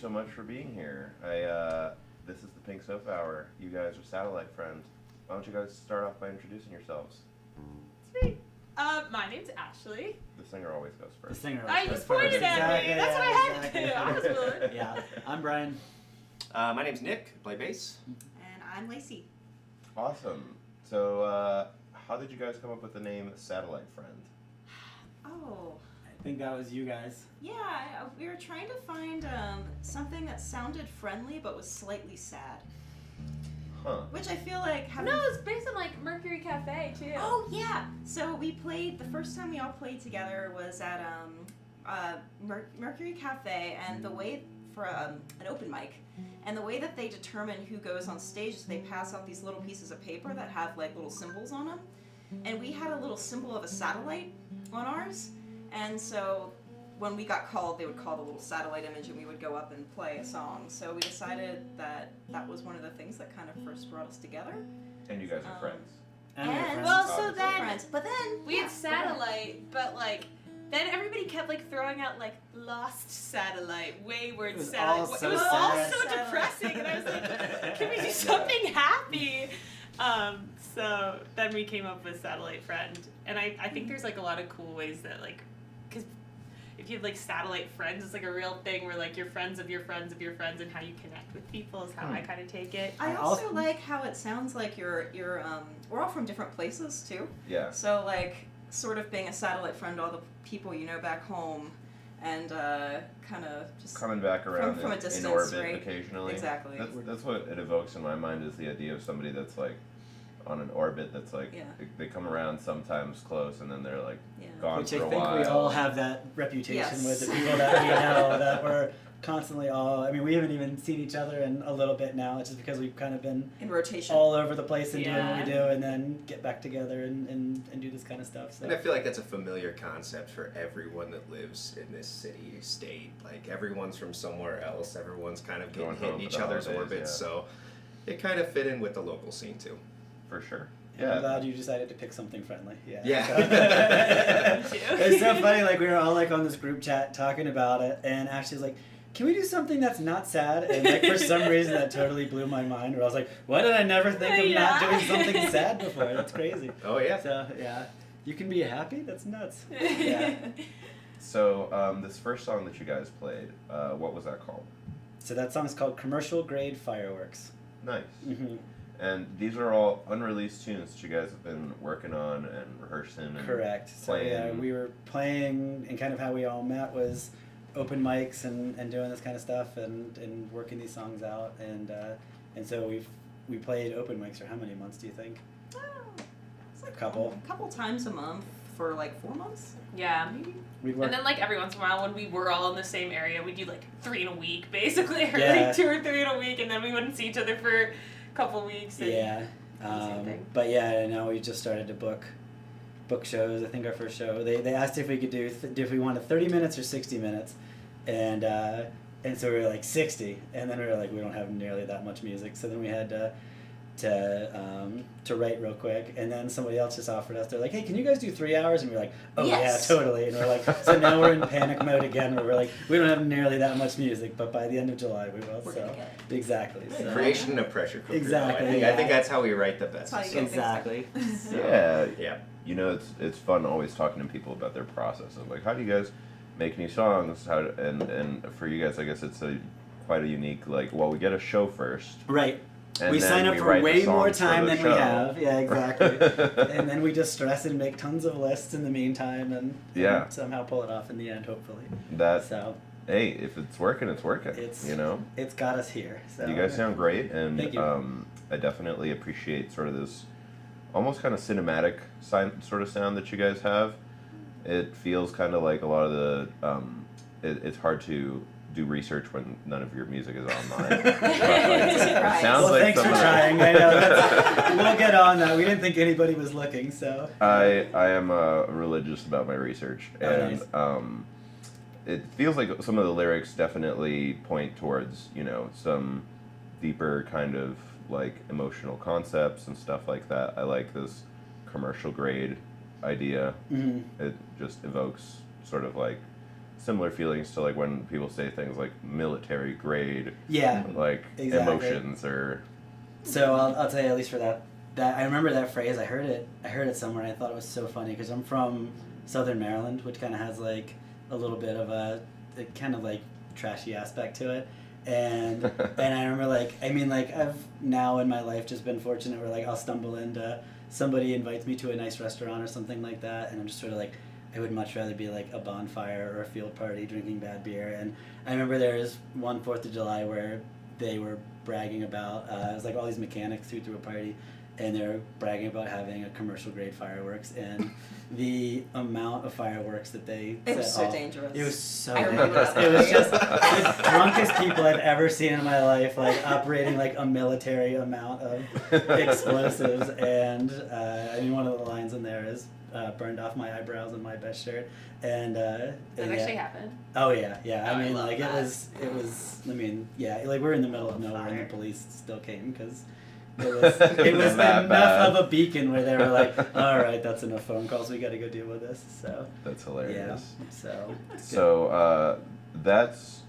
so much for being here. This is the Pink Sofa Hour. You guys are Satellite Friend. Why don't you guys start off by introducing yourselves? Sweet. My name's Ashley. The singer always goes The first. singer. I just pointed at me. That's what I had to do. I was willing. Yeah, I'm Brian. My name's Nick, play bass. And I'm Lacey. Awesome. So, how did you guys come up with the name Satellite Friend? Oh, I think that was you guys. yeah, we were trying to find something that sounded friendly but was slightly sad. Huh. Which I feel like having... No, it's based on like Mercury Cafe too. Oh, yeah! So we played, the first time we all played together was at Mercury Cafe, and the way, for an open mic, and the way that they determine who goes on stage is they pass out these little pieces of paper that have like little symbols on them. And we had a little symbol of a satellite on ours, and so when we got called, they would call the little satellite image and we would go up and play a song. So we decided that that was one of the things that kind of first brought us together. And you guys are friends. And we're friends. well, so Obviously. then Friends. But then we had satellite, but like then everybody kept like throwing out like lost satellite, wayward It was satellite. all so it was all sad. so depressing, and I was like, can we do something happy? So then we came up with Satellite Friend, and I think there's like a lot of cool ways that like, because if you have like satellite friends, it's like a real thing where like you're friends of your friends of your friends, and how you connect with people is how I kind of take it. I also like how it sounds like you're we're all from different places too. Yeah. So like sort of being a satellite friend to all the people you know back home, and kind of just Coming back around from a in distance, orbit right? occasionally. Exactly. That's what it evokes in my mind, is the idea of somebody that's like on an orbit that's like, Yeah. they come around sometimes close and then they're like Yeah. gone Which for I a think while. we all have that reputation Yes. with the people that we know, that we're constantly all, I mean, we haven't even seen each other in a little bit now. It's just because we've kind of been in rotation. all over the place and doing what we Yeah. do, and then get back together and do this kind of stuff. So And I feel like that's a familiar concept for everyone that lives in this city, state. Like, everyone's from somewhere else. Everyone's kind of getting Going hit home in for each the other's holidays, orbits. yeah. So it kind of fit in with the local scene, too. For sure. And I'm Yeah. glad you decided to pick something friendly. Yeah. Yeah. So- Me too. It's so funny, like we were all like on this group chat talking about it, and Ashley's like, can we do something that's not sad? And like for some reason that totally blew my mind, where I was like, why did I never think of not Yeah. doing something sad before? That's crazy. Oh, yeah. So yeah, you can be happy? That's nuts. Yeah. So, this first song that you guys played, what was that called? So that song's called Commercial Grade Fireworks. Nice. Mm-hmm. And these are all unreleased tunes that you guys have been working on and rehearsing. And Correct. So yeah, playing. we were playing, and kind of how we all met was open mics and doing this kind of stuff and working these songs out, and so we played open mics for how many months do you think? Oh, it's like A couple. a couple times a month for like 4 months. Yeah. Maybe. We And worked. then like every once in a while when we were all in the same area, we'd do like 3 in a week basically, or Yeah. like 2 or 3 in a week, and then we wouldn't see each other for a couple weeks. And Yeah. Same thing. But yeah, now we just started to book shows. I think our first show, they asked if we could do if we wanted 30 minutes or 60 minutes, and so we were like 60, and then we were like, we don't have nearly that much music, so then we had to write real quick, and then somebody else just offered us, they're like, hey, can you guys do 3 hours? And we were like, oh Yes. yeah, totally. And we're like, so now we're in panic mode again, where we're like, we don't have nearly that much music, but by the end of July we will. We're so gonna get it. exactly. So. Creation in a pressure cooker. Exactly, I think, yeah. I think that's how we write the best. That's how you get Exactly. So, Yeah. Yeah. You know, it's fun always talking to people about their process of like, how do you guys make new songs? And for you guys, I guess it's quite a unique, like, well, we get a show first. Right. And We then sign up we for write the way more songs for time the than show. we have. Yeah, exactly. And then we just stress and make tons of lists in the meantime, and Yeah. somehow pull it off in the end, hopefully. That, So hey, if it's working, it's working. It's you know? it's got us here. So You guys sound great, and Thank you. I definitely appreciate sort of this almost kind of cinematic sort of sound that you guys have. It feels kind of like a lot of the. It's hard to do research when none of your music is online. But, like, It's a it surprise. sounds Well, like thanks for some of the- trying. I know. We'll get on that. We didn't think anybody was looking, so. I am religious about my research, Oh, and nice. it feels like some of the lyrics definitely point towards some deeper kind of like emotional concepts and stuff like that. I like this commercial grade idea. Mhm. It just evokes sort of like similar feelings to like when people say things like military grade, Yeah. like Exactly. emotions or. So I'll tell you, at least for that I remember that phrase. I heard it somewhere, and I thought it was so funny because I'm from Southern Maryland, which kind of has like a little bit of a kind of like trashy aspect to it. And I remember I've now in my life just been fortunate where like I'll stumble into somebody invites me to a nice restaurant or something like that, and I'm just sort of like, I would much rather be like a bonfire or a field party drinking bad beer. And I remember there was one 4th of July where they were bragging about it was like all these mechanics who threw a party, and they were bragging about having a commercial grade fireworks, and the amount of fireworks that they It was set so off, dangerous. it was so I remember dangerous. that. It was just the drunkest people I've ever seen in my life, like operating like a military amount of explosives. And I mean, one of the lines in there is burned off my eyebrows in my best shirt. And That and actually happened. oh yeah. Oh, I I mean, love like that. it was. I mean, yeah, like we're in the middle of nowhere, and Fire. the police still came because. It was That enough bad. of a beacon where they were like, all right, that's enough phone calls. We got to go deal with this. So That's yeah, hilarious. so So that's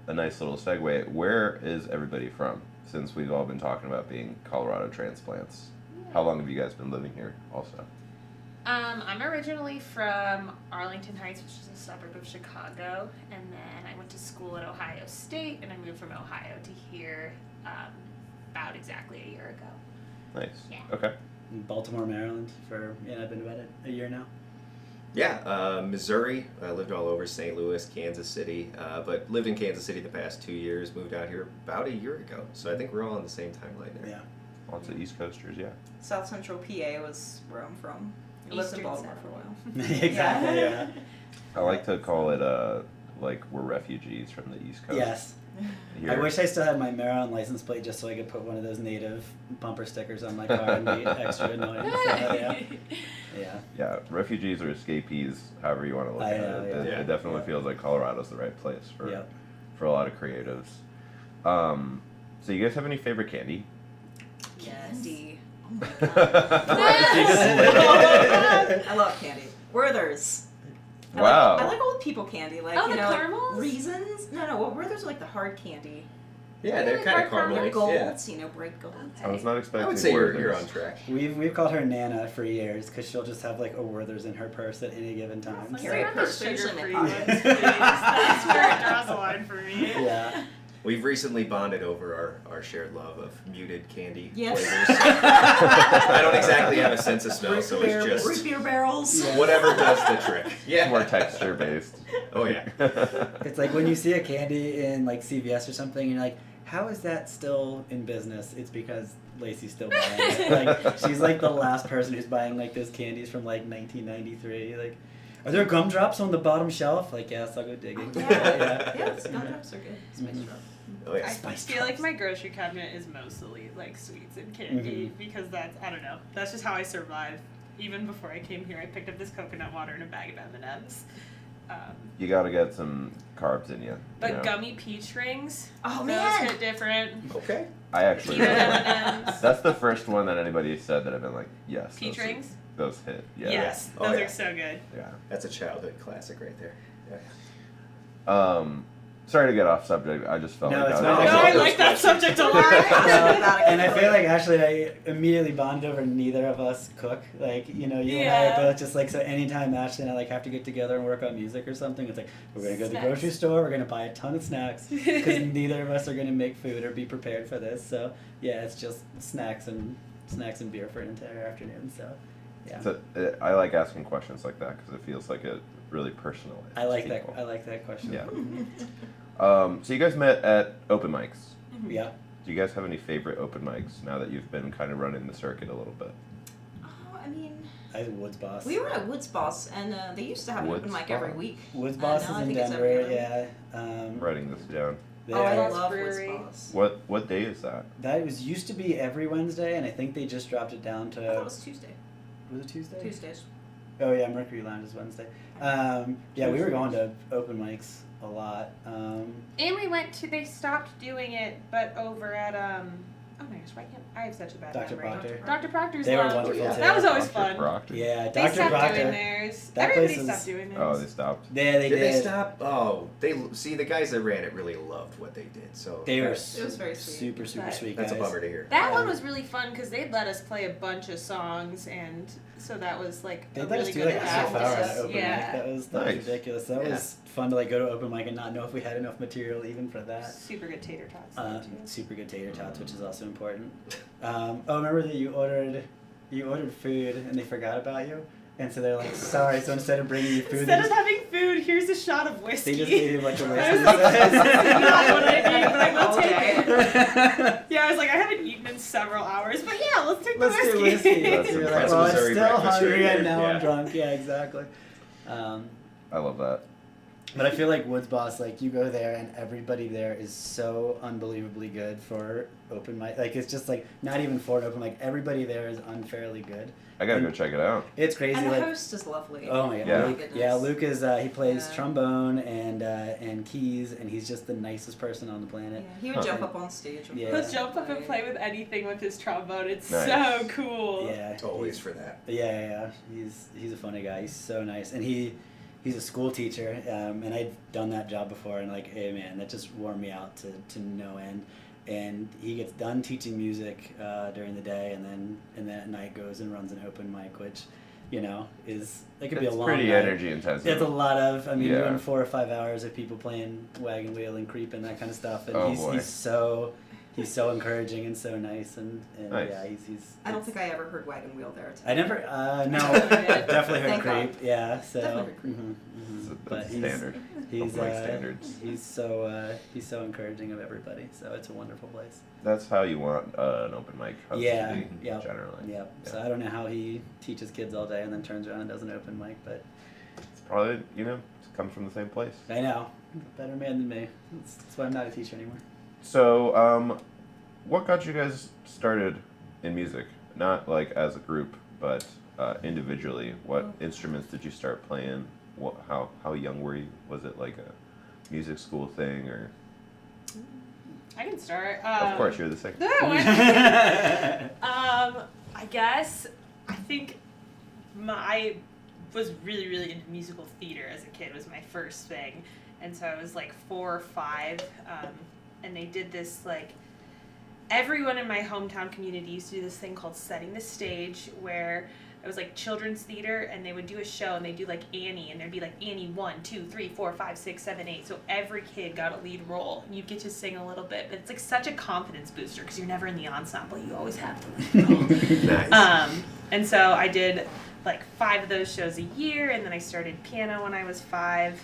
a nice little segue. Where is everybody from? Since we've all been talking about being Colorado transplants, how long have you guys been living here? Also, I'm originally from Arlington Heights, which is a suburb of Chicago, and then I went to school at Ohio State, and I moved from Ohio to here about exactly a year ago. nice. Yeah. Okay. in Baltimore, Maryland I've been about a year now. Yeah, Missouri. I lived all over St. Louis, Kansas City, but lived in Kansas City the past 2 years. Moved out here about a year ago. So I think we're all on the same timeline there. Yeah. Lots of East Coasters, yeah. South Central PA was where I'm from. I lived in Eastern Baltimore for a while. Exactly. Yeah. I like to call it like we're refugees from the East Coast. Yes. Here. I wish I still had my Maryland license plate just so I could put one of those native bumper stickers on my car and be extra annoying. So, yeah. Yeah. Yeah, refugees or escapees, however you want to look I at know, it. yeah. It definitely Yeah. feels like Colorado's the right place for Yep. for a lot of creatives. So you guys have any favorite candy? Candy. Oh my Wow. god. I love candy. Werther's. Wow. I like old people candy, like Oh, you the know, like caramels? Reasons. No, well, Werther's are like the hard candy. Yeah, Really they're kind hard of caramel? They're caramely. golds, Yeah. you know, bright gold. I was not expecting I would say you're Werther's. on track. We've called her Nana for years because she'll just have like a Werther's in her purse at any given time. Like, So, Carry a not the purse, usually sugar-free in my ones, pocket. please. That's where it draws a line for me. yeah. We've recently bonded over our shared love of muted candy Yes. flavors. I don't exactly have a sense of smell, so it's Root just beer barrels. Yeah. whatever does the trick. Yeah. More texture based. Oh yeah. It's like when you see a candy in like CVS or something, and you're like, how is that still in business? It's because Lacey's still buying it. Like she's like the last person who's buying like those candies from like 1993. Like, are there gumdrops on the bottom shelf? Like, yes, I'll go digging. Yeah. Yes, gumdrops are good. Spice drop. Oh yeah. I Spice feel like drops. my grocery cabinet is mostly like sweets and candy because that's, I don't know, that's just how I survive. Even before I came here, I picked up this coconut water and a bag of M&Ms. You gotta get some carbs in you. But you know? gummy peach rings, Oh those man. hit different. Okay. I actually. Peanut M&Ms. That's the first one that anybody said that I've been like, yes. Peach those- rings? Those hit. Yeah. Yes, Oh, those yeah. are so good. Yeah. That's a childhood classic right there. Yeah. Sorry to get off subject. I just felt No, like it's that fine. was- No, I those like that questions. subject a No, lot. and I feel like actually I immediately bonded over neither of us cook. Like, you know, you and I Yeah. are both just like, so anytime Ashley and I like have to get together and work on music or something, it's like, we're going to go to the Snacks. grocery store, we're going to buy a ton of snacks, because neither of us are going to make food or be prepared for this. So, yeah, it's just snacks and beer for an entire afternoon. So, yeah. I like asking questions like that because it feels like it really personal. I like that question. Yeah. So you guys met at open mics. Yeah. Do you guys have any favorite open mics now that you've been kind of running the circuit a little bit? Oh, I mean, I was Woods Boss. we were at Woods Boss, and they used to have an open Woods mic every Boss. week. Woods And Boss now is I in think it's every Denver, other yeah. I'm writing this down. Oh, I they're- love Brewery. Woods Boss. What day is that? That was used to be every Wednesday, and I think they just dropped it down I thought it to. was Tuesday. Was it Tuesday? Tuesdays. Oh yeah, Mercury Lounge is Wednesday. Yeah, we were going to open mics a lot. And we went to, they stopped doing it, but over at, Oh my gosh, why can't I have such a bad Dr. memory? Proctor. Dr. Proctor's They were love. wonderful, too. That was always Dr. fun. Proctor. Yeah, They Dr. stopped Proctor. doing theirs. That Everybody place is- stopped doing theirs. Oh, they stopped. Yeah, they Did did. they stop? Oh, the guys that ran it really loved what they did. So They were that's- It was very sweet. super, super But- sweet that's guys. a bummer to hear. That one Um, was really fun because they'd let us play a bunch of songs, and so that was like They a let really us do good like a half hour practice. at open mic. Yeah, That was Nice. ridiculous. That Yeah. was fun to like go to open mic and not know if we had enough material even for that. super good tater tots. though, too. Super good tater tots, which is also important. Oh, remember that you ordered food and they forgot about you, and so they're like, sorry. So instead of bringing you food, Instead of having food, here's a shot of whiskey. they just gave you a bunch of I whiskey. was like, this is not what I need, but I will All take day. it. Yeah, I was like, I haven't eaten in several hours, but yeah, let's take the Let's do whiskey. whiskey. That's You're a- like, that's well, I'm Missouri still breakfast right hungry and there. now I'm Yeah. drunk. Yeah, exactly. I love that. But I feel like Woods Boss, like you go there and everybody there is so unbelievably good for open mic. Like it's just like not even for an open mic. Everybody there is unfairly good. I gotta go check it out. It's crazy. And the like host is lovely. oh my god, Yeah. Luke, yeah, Luke is he plays Yeah. trombone and keys and he's just the nicest person on the Yeah, planet. he would Huh. jump up on stage. and Yeah. He'll jump up and play with anything with his trombone. It's Nice. so cool. Yeah, Always for that. Yeah. He's a funny guy. He's so nice, and he's a school teacher, and I'd done that job before, and like, hey man, that just wore me out to no end. And he gets done teaching music during the day, and then at night goes and runs an open mic, which, you know, is it could be a It's long pretty night. energy intensive. It's a lot of, I mean, Yeah. doing 4 or 5 hours of people playing wagon wheel and creep and that kind of stuff, and Oh, he's boy. he's so encouraging and so nice, and Nice. yeah, he's. I don't think I ever heard Wagon Wheel there. I never, no, Yeah. definitely heard Thank creep, God. yeah, so. Definitely heard creep. It's But that's he's standard. he's Open mic standards. he's so encouraging of everybody, so it's a wonderful place. That's how you want an open mic host Yeah, to be, yep. generally. Yep. So Yeah. I don't know how he teaches kids all day and then turns around and does an open mic, but It's probably, it comes from the same place. I know, better man than me. That's why I'm not a teacher anymore. So, what got you guys started in music? Not like as a group, but individually. What instruments did you start playing? How young were you? Was it like a music school thing, or? I can start. Of course, you're the second. I guess I think I was really, really into musical theater as a kid. Was my first thing, and so I was like 4 or 5, and they did this like. Everyone in my hometown community used to do this thing called Setting the Stage, where it was like children's theater, and they would do a show, and they'd do like Annie, and there'd be like Annie 1, 2, 3, 4, 5, 6, 7, 8. So every kid got a lead role, and you'd get to sing a little bit. But it's like such a confidence booster because you're never in the ensemble; you always have the lead role. Nice. And so I did like 5 of those shows a year, and then I started piano when I was 5,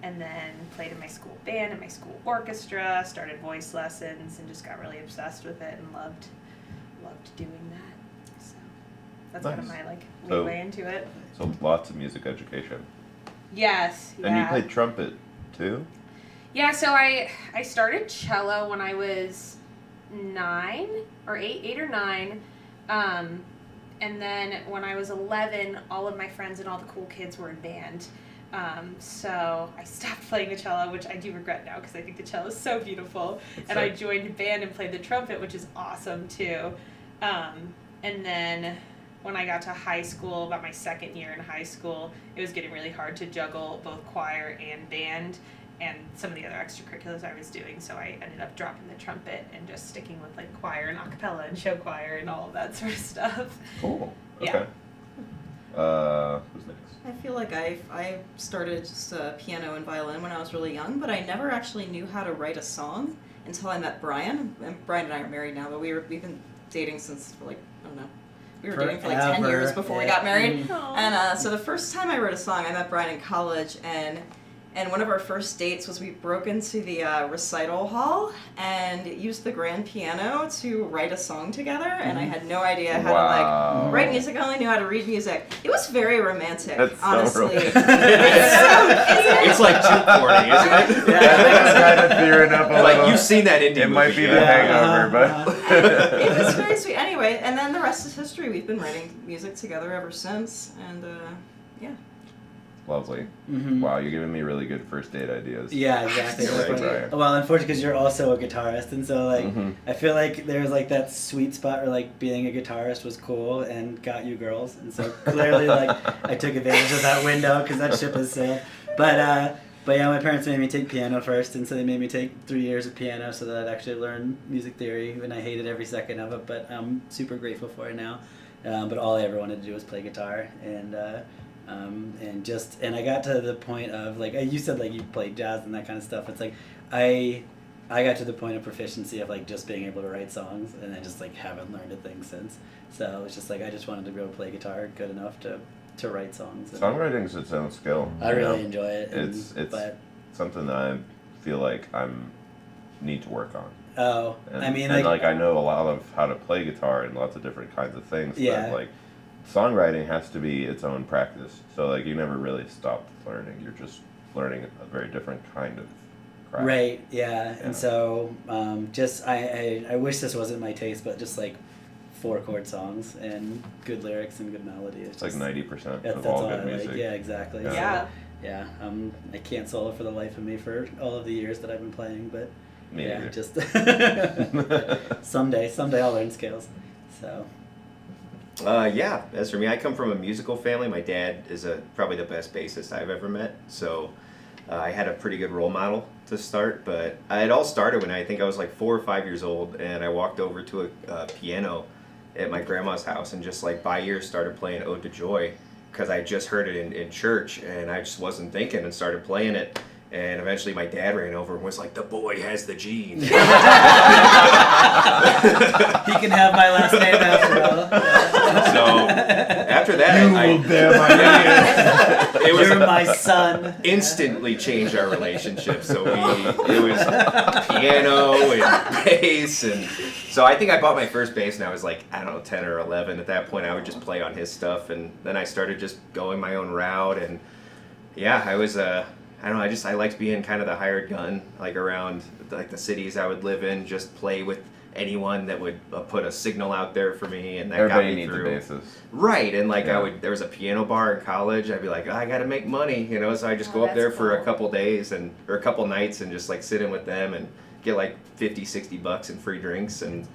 and then played in my school band and my school orchestra, started voice lessons, and just got really obsessed with it and loved doing that. So that's kind of Nice. my like So- way into it. So lots of music education. Yes. Yeah. And you played trumpet too? Yeah, so I started cello when I was 9 or 8 or 9. And then when I was 11, all of my friends and all the cool kids were in band. So I stopped playing the cello, which I do regret now because I think the cello is so beautiful. It's And I sick. joined a band and played the trumpet, which is awesome too. And then when I got to high school, about my second year in high school, it was getting really hard to juggle both choir and band and some of the other extracurriculars I was doing. So I ended up dropping the trumpet and just sticking with like choir and a cappella and show choir and all of that sort of stuff. Cool. Yeah. Okay. Who's next? I feel like I started just piano and violin when I was really young, but I never actually knew how to write a song until I met Brian. And Brian and I are married now, but we've been dating since like I don't know. We were dating for like 10 Forever. years before we Yeah. got married. Mhm. And so the first time I wrote a song, I met Brian in college, and one of our first dates was we broke into the recital hall and used the grand piano to write a song together, and I had no idea how to Wow. like write music. I only knew how to read music. It was very romantic, That's so honestly. romantic. It's like 240, isn't it? Yeah, I'm kind of tearing up a Like little. you've seen that indie It might movie, be yeah. the hangover, but It was very sweet. Anyway, and then the rest is history. We've been writing music together ever since, and yeah. Lovely. Mm-hmm. Wow, you're giving me really good first date ideas. Yeah, exactly. You're Like right, when- Brian. well, unfortunately, because you're also a guitarist, and so like Mhm. I feel like there's like that sweet spot where like being a guitarist was cool and got you girls, and so clearly like I took advantage of that window because that ship has sailed. But yeah, my parents made me take piano first, and so they made me take 3 years of piano so that I'd actually learn music theory, and I hated every second of it, but I'm super grateful for it now. But all I ever wanted to do was play guitar, and I got to the point of like you said, like you played jazz and that kind of stuff. It's like I got to the point of proficiency of like just being able to write songs, and I just like haven't learned a thing since. So it's just like I just wanted to be able to play guitar good enough to write songs. And Songwriting's its own skill. I you really know? enjoy it. and- It's but something that I feel like need to work on. oh, And, I mean and like I know a lot of how to play guitar and lots of different kinds of things. Yeah. But like songwriting has to be its own practice. So like you never really stop learning. You're just learning a very different kind of craft. right, yeah. Yeah. And so just I wish this wasn't my taste, but just like 4-chord songs and good lyrics and good melody. It's like 90% that's of all all I good music. like. Yeah, exactly. Yeah. So, Yeah. yeah, I can't solo for the life of me for all of the years that I've been playing, but Me yeah, neither. just someday I'll learn scales. So Yeah, as for me, I come from a musical family. My dad is probably the best bassist I've ever met. So I had a pretty good role model to start. But it all started when I think I was like 4 or 5 years old, and I walked over to a piano at my grandma's house and just like by ear started playing Ode to Joy because I just heard it in church, and I just wasn't thinking and started playing it. And eventually my dad ran over and was like, "The boy has the gene." he can have my last name after all. So after that, it was You're my son. instantly changed our relationship. So it was piano and bass, and so I think I bought my first bass and I was like, I don't know, 10 or 11. At that point, I would just play on his stuff, and then I started just going my own route. And yeah, I was I don't know, I liked being kind of the hired gun, like around like the cities I would live in, just play with anyone that would put a signal out there for me, and that Everybody got me needs through. a bassist. Right, and like Yeah. there was a piano bar in college. I'd be like, I gotta make money, you know. So I just Oh, go up that's there for a cool. couple days or a couple nights and just like sit in with them and get like $50-$60 in free drinks, and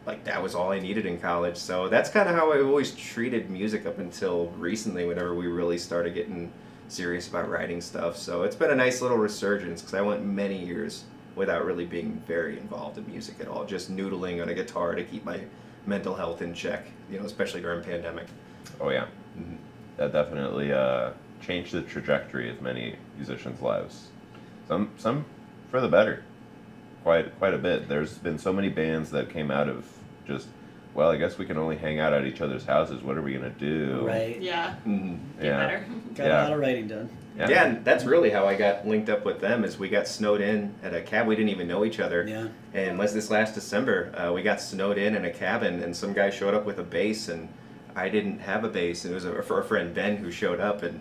like that was all I needed in college. So that's kind of how I always treated music up until recently, whenever we really started getting serious about writing stuff. So it's been a nice little resurgence because I went many years without really being very involved in music at all, just noodling on a guitar to keep my mental health in check, you know, especially during pandemic. Oh yeah, Mhm. that definitely changed the trajectory of many musicians' lives. Some for the better, quite a bit. There's been so many bands that came out of just, well, I guess we can only hang out at each other's houses. What are we gonna do? Right. Yeah, Mhm. get Yeah. better. Got Yeah. a lot of writing done. Yeah, and that's really how I got linked up with them. Is we got snowed in at a cabin. We didn't even know each other. Yeah. And was this last December, we got snowed in a cabin, and some guy showed up with a bass, and I didn't have a bass. It was for a friend Ben who showed up, and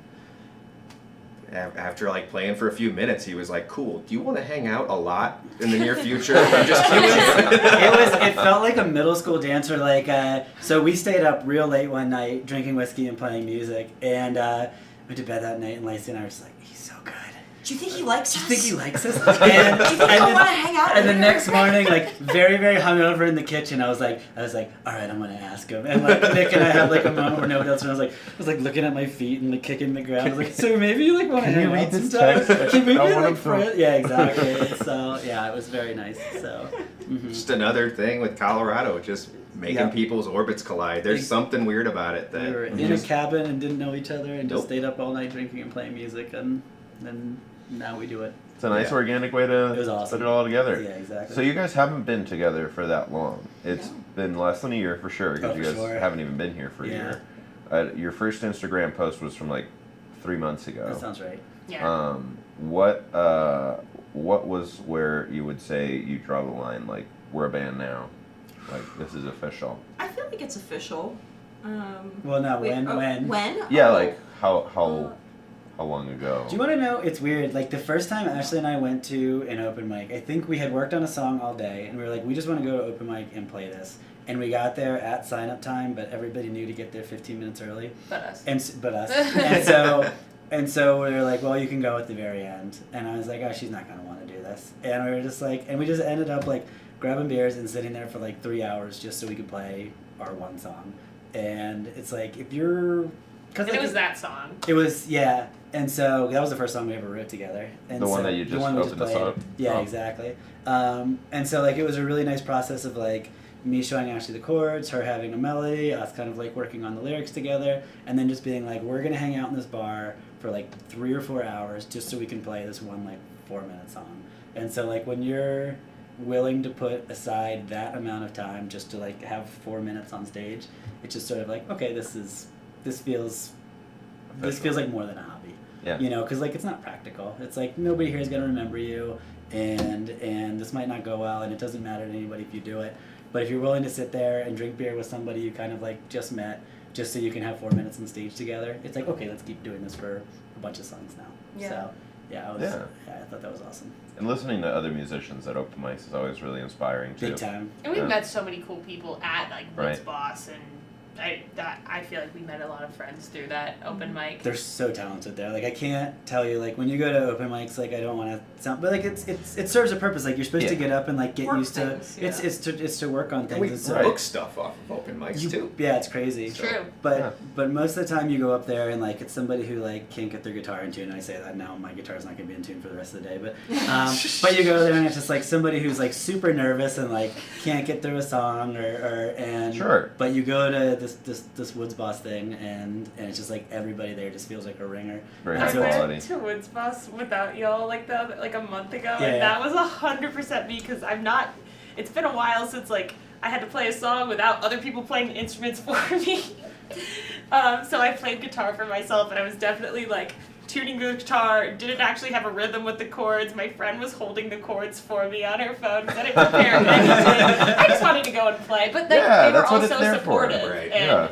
after like playing for a few minutes, he was like, "Cool. Do you want to hang out a lot in the near future?" And just keep It felt like a middle school dance where like so we stayed up real late one night drinking whiskey and playing music, and went to bed that night, and Lacey and I were just like, he's so good. Do you think he likes Do us? you think he likes us? Do you think he'll want to hang out And the later? next morning, like very, very hungover in the kitchen, I was like, all right, I'm gonna ask him. And like Nick and I had like a moment where nobody else, and I was like looking at my feet and like kicking the ground. I was like, so maybe you like want to Can you hang read out this sometimes? text? Can we I be want like him to- friends? Yeah, exactly. So yeah, it was very nice. So. Just another thing with Colorado, just making Yeah. people's orbits collide. There's something weird about it that We were in just- a cabin and didn't know each other and just Nope. stayed up all night drinking and playing music, and then now we do it. It's a nice Yeah. organic way to It was awesome. put it all together. Yeah, exactly. So you guys haven't been together for that long. It's been less than a year for sure, because Oh, you for guys sure. haven't even been here for a Yeah. year. Your first Instagram post was from like 3 months ago. That sounds right. Yeah. What was where you would say you draw the line? Like, we're a band now. Like, this is official. I feel like it's official. Well, no, Wait, when? When? Yeah, Oh. like how long ago? Do you want to know? It's weird. Like the first time Ashley and I went to an open mic, I think we had worked on a song all day, and we were like, we just want to go to open mic and play this. And we got there at sign up time, but everybody knew to get there 15 minutes early. But us. But us. And so And so we were like, well, you can go at the very end. And I was like, oh, she's not going to want to do this. And we were just like, and we just ended up like grabbing beers and sitting there for like 3 hours just so we could play our one song. And it's like, if you're... And it was that song. It was, yeah. And so that was the first song we ever wrote together. And The one so, that you just we opened us played. up? Yeah, Oh. exactly. And so like it was a really nice process of like me showing Ashley the chords, her having a melody, us kind of like working on the lyrics together, and then just being like, we're gonna hang out in this bar for like 3 or 4 hours just so we can play this one like 4-minute song. And so like when you're willing to put aside that amount of time just to like have 4 minutes on stage, it's just sort of like, okay, this feels like more than a hobby. Yeah. You know, because like it's not practical. It's like nobody here is gonna remember you, and this might not go well, and it doesn't matter to anybody if you do it. But if you're willing to sit there and drink beer with somebody you kind of like just met, just so you can have 4 minutes on stage together, it's like, okay, let's keep doing this for a bunch of songs now. Yeah. So yeah, I thought that was awesome. And listening to other musicians at open mics is always really inspiring too. Big time. And we've Yeah. met so many cool people at like Woods Right. Boss, and I feel like we met a lot of friends through that open mic. They're so talented there. Like I can't tell you, like when you go to open mics, like I don't want to sound, but like it serves a purpose. Like you're supposed to Yeah. get up and like get Work used things, to. yeah. It's to work on And things. we And so Right. book stuff off of open mics too. Yeah, it's crazy. It's true. But Yeah. but most of the time you go up there and like it's somebody who like can't get their guitar in tune. And I say that now, my guitar's not gonna be in tune for the rest of the day. But you go there and it's just like somebody who's like super nervous and like can't get through a song or and Sure. But you go to this Woods Boss thing and it's just like everybody there just feels like a ringer. Very And high so it's- quality. to Woods Boss without y'all like a month ago, Yeah, and yeah. that was 100% me because I'm not. It's been a while since like I had to play a song without other people playing instruments for me. So I played guitar for myself, and I was definitely like tuning the guitar. Didn't actually have a rhythm with the chords. My friend was holding the chords for me on her phone because I didn't prepare anything. I just wanted to go and play, but they were that's what also it's there for. supportive. Right, And, Yeah.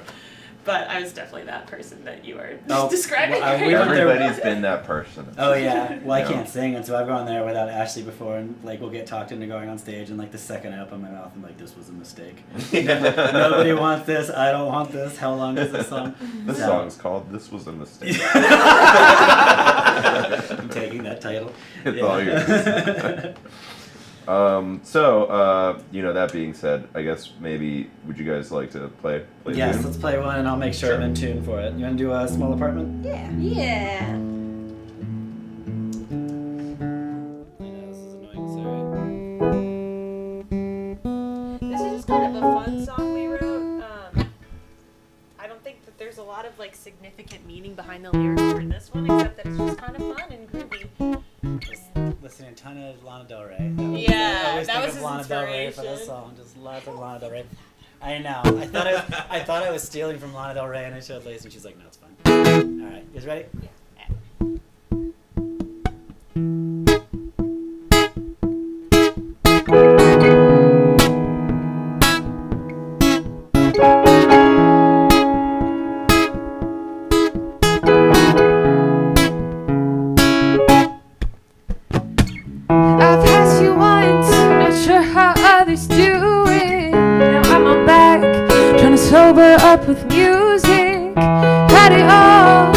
But I was definitely that person that you were Oh, describing. well, right we went now. there- Everybody's been that person. Oh yeah. Well, I Yeah. can't sing, and so I've gone there without Ashley before, and like we'll get talked into going on stage, and like the second I open my mouth, I'm like, this was a mistake. Nobody wants this. I don't want this. How long is this song? This So- song's called "This Was a Mistake." I'm taking that title. It's all yours. That being said, I guess maybe would you guys like to play? Yes, Zoom? let's play one, and I'll make sure I'm in tune for it. You want to do a small apartment? Yeah. Yeah. This is annoying. This is just kind of a fun song we wrote. I don't think that there's a lot of like significant meaning behind the lyrics for this one, except that it's just kind of fun and groovy. Listening to a ton of Lana Del Rey. I Yeah, always that think was of his Lana Del Rey for this inspiration. song. Just lots of Lana Del Rey. I know. I thought I was stealing from Lana Del Rey, and I showed Lacey, and she's like, "No, it's fine." All right, you guys ready? I've passed you once, not sure how others do it. Now I'm on back, trying to sober up with music. Had it all,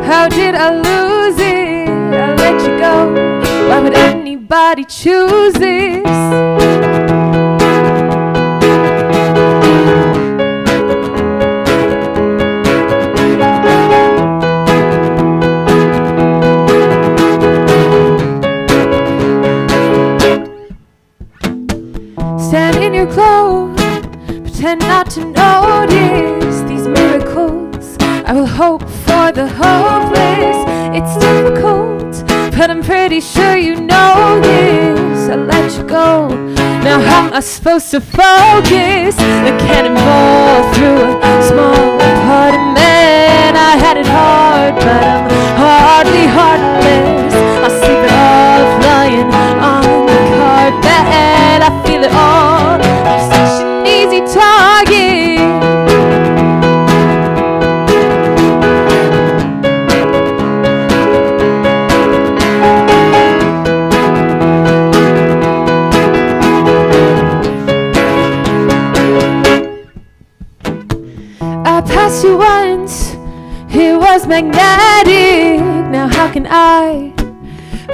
how did I lose it? I let you go, why would anybody choose this? Stand in your glow, pretend not to notice these miracles. I will hope for the hopeless. It's difficult, but I'm pretty sure you know this. I let you go, now how am I supposed to focus? A cannonball through a small apartment. I had it hard, but I'm hardly heartless. I sleep it off lying on the carpet. I feel it all, I'm such an easy target. I passed you once, It was magnetic. Now how can I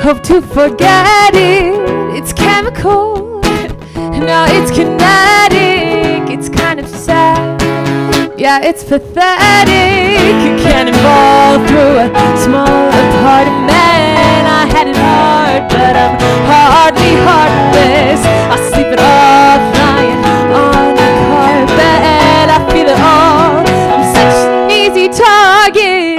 hope to forget it? It's chemical. Now it's kinetic. It's kind of sad. Yeah, it's pathetic. A cannonball through a small apartment. I had it hard, but I'm hardly heartless. I sleep it off lying on the carpet. I feel it all. I'm such an easy target.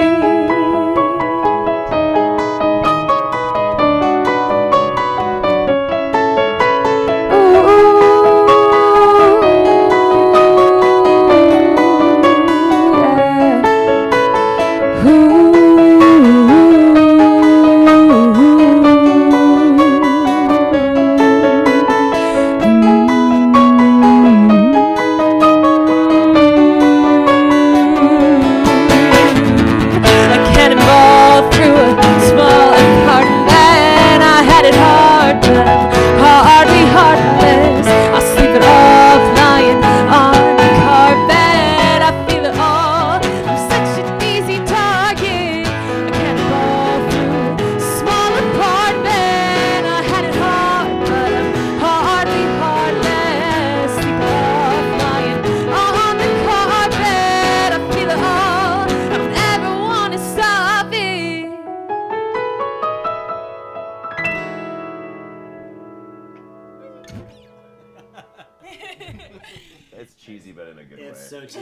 It's cheesy, but in a good way. It's so cheesy.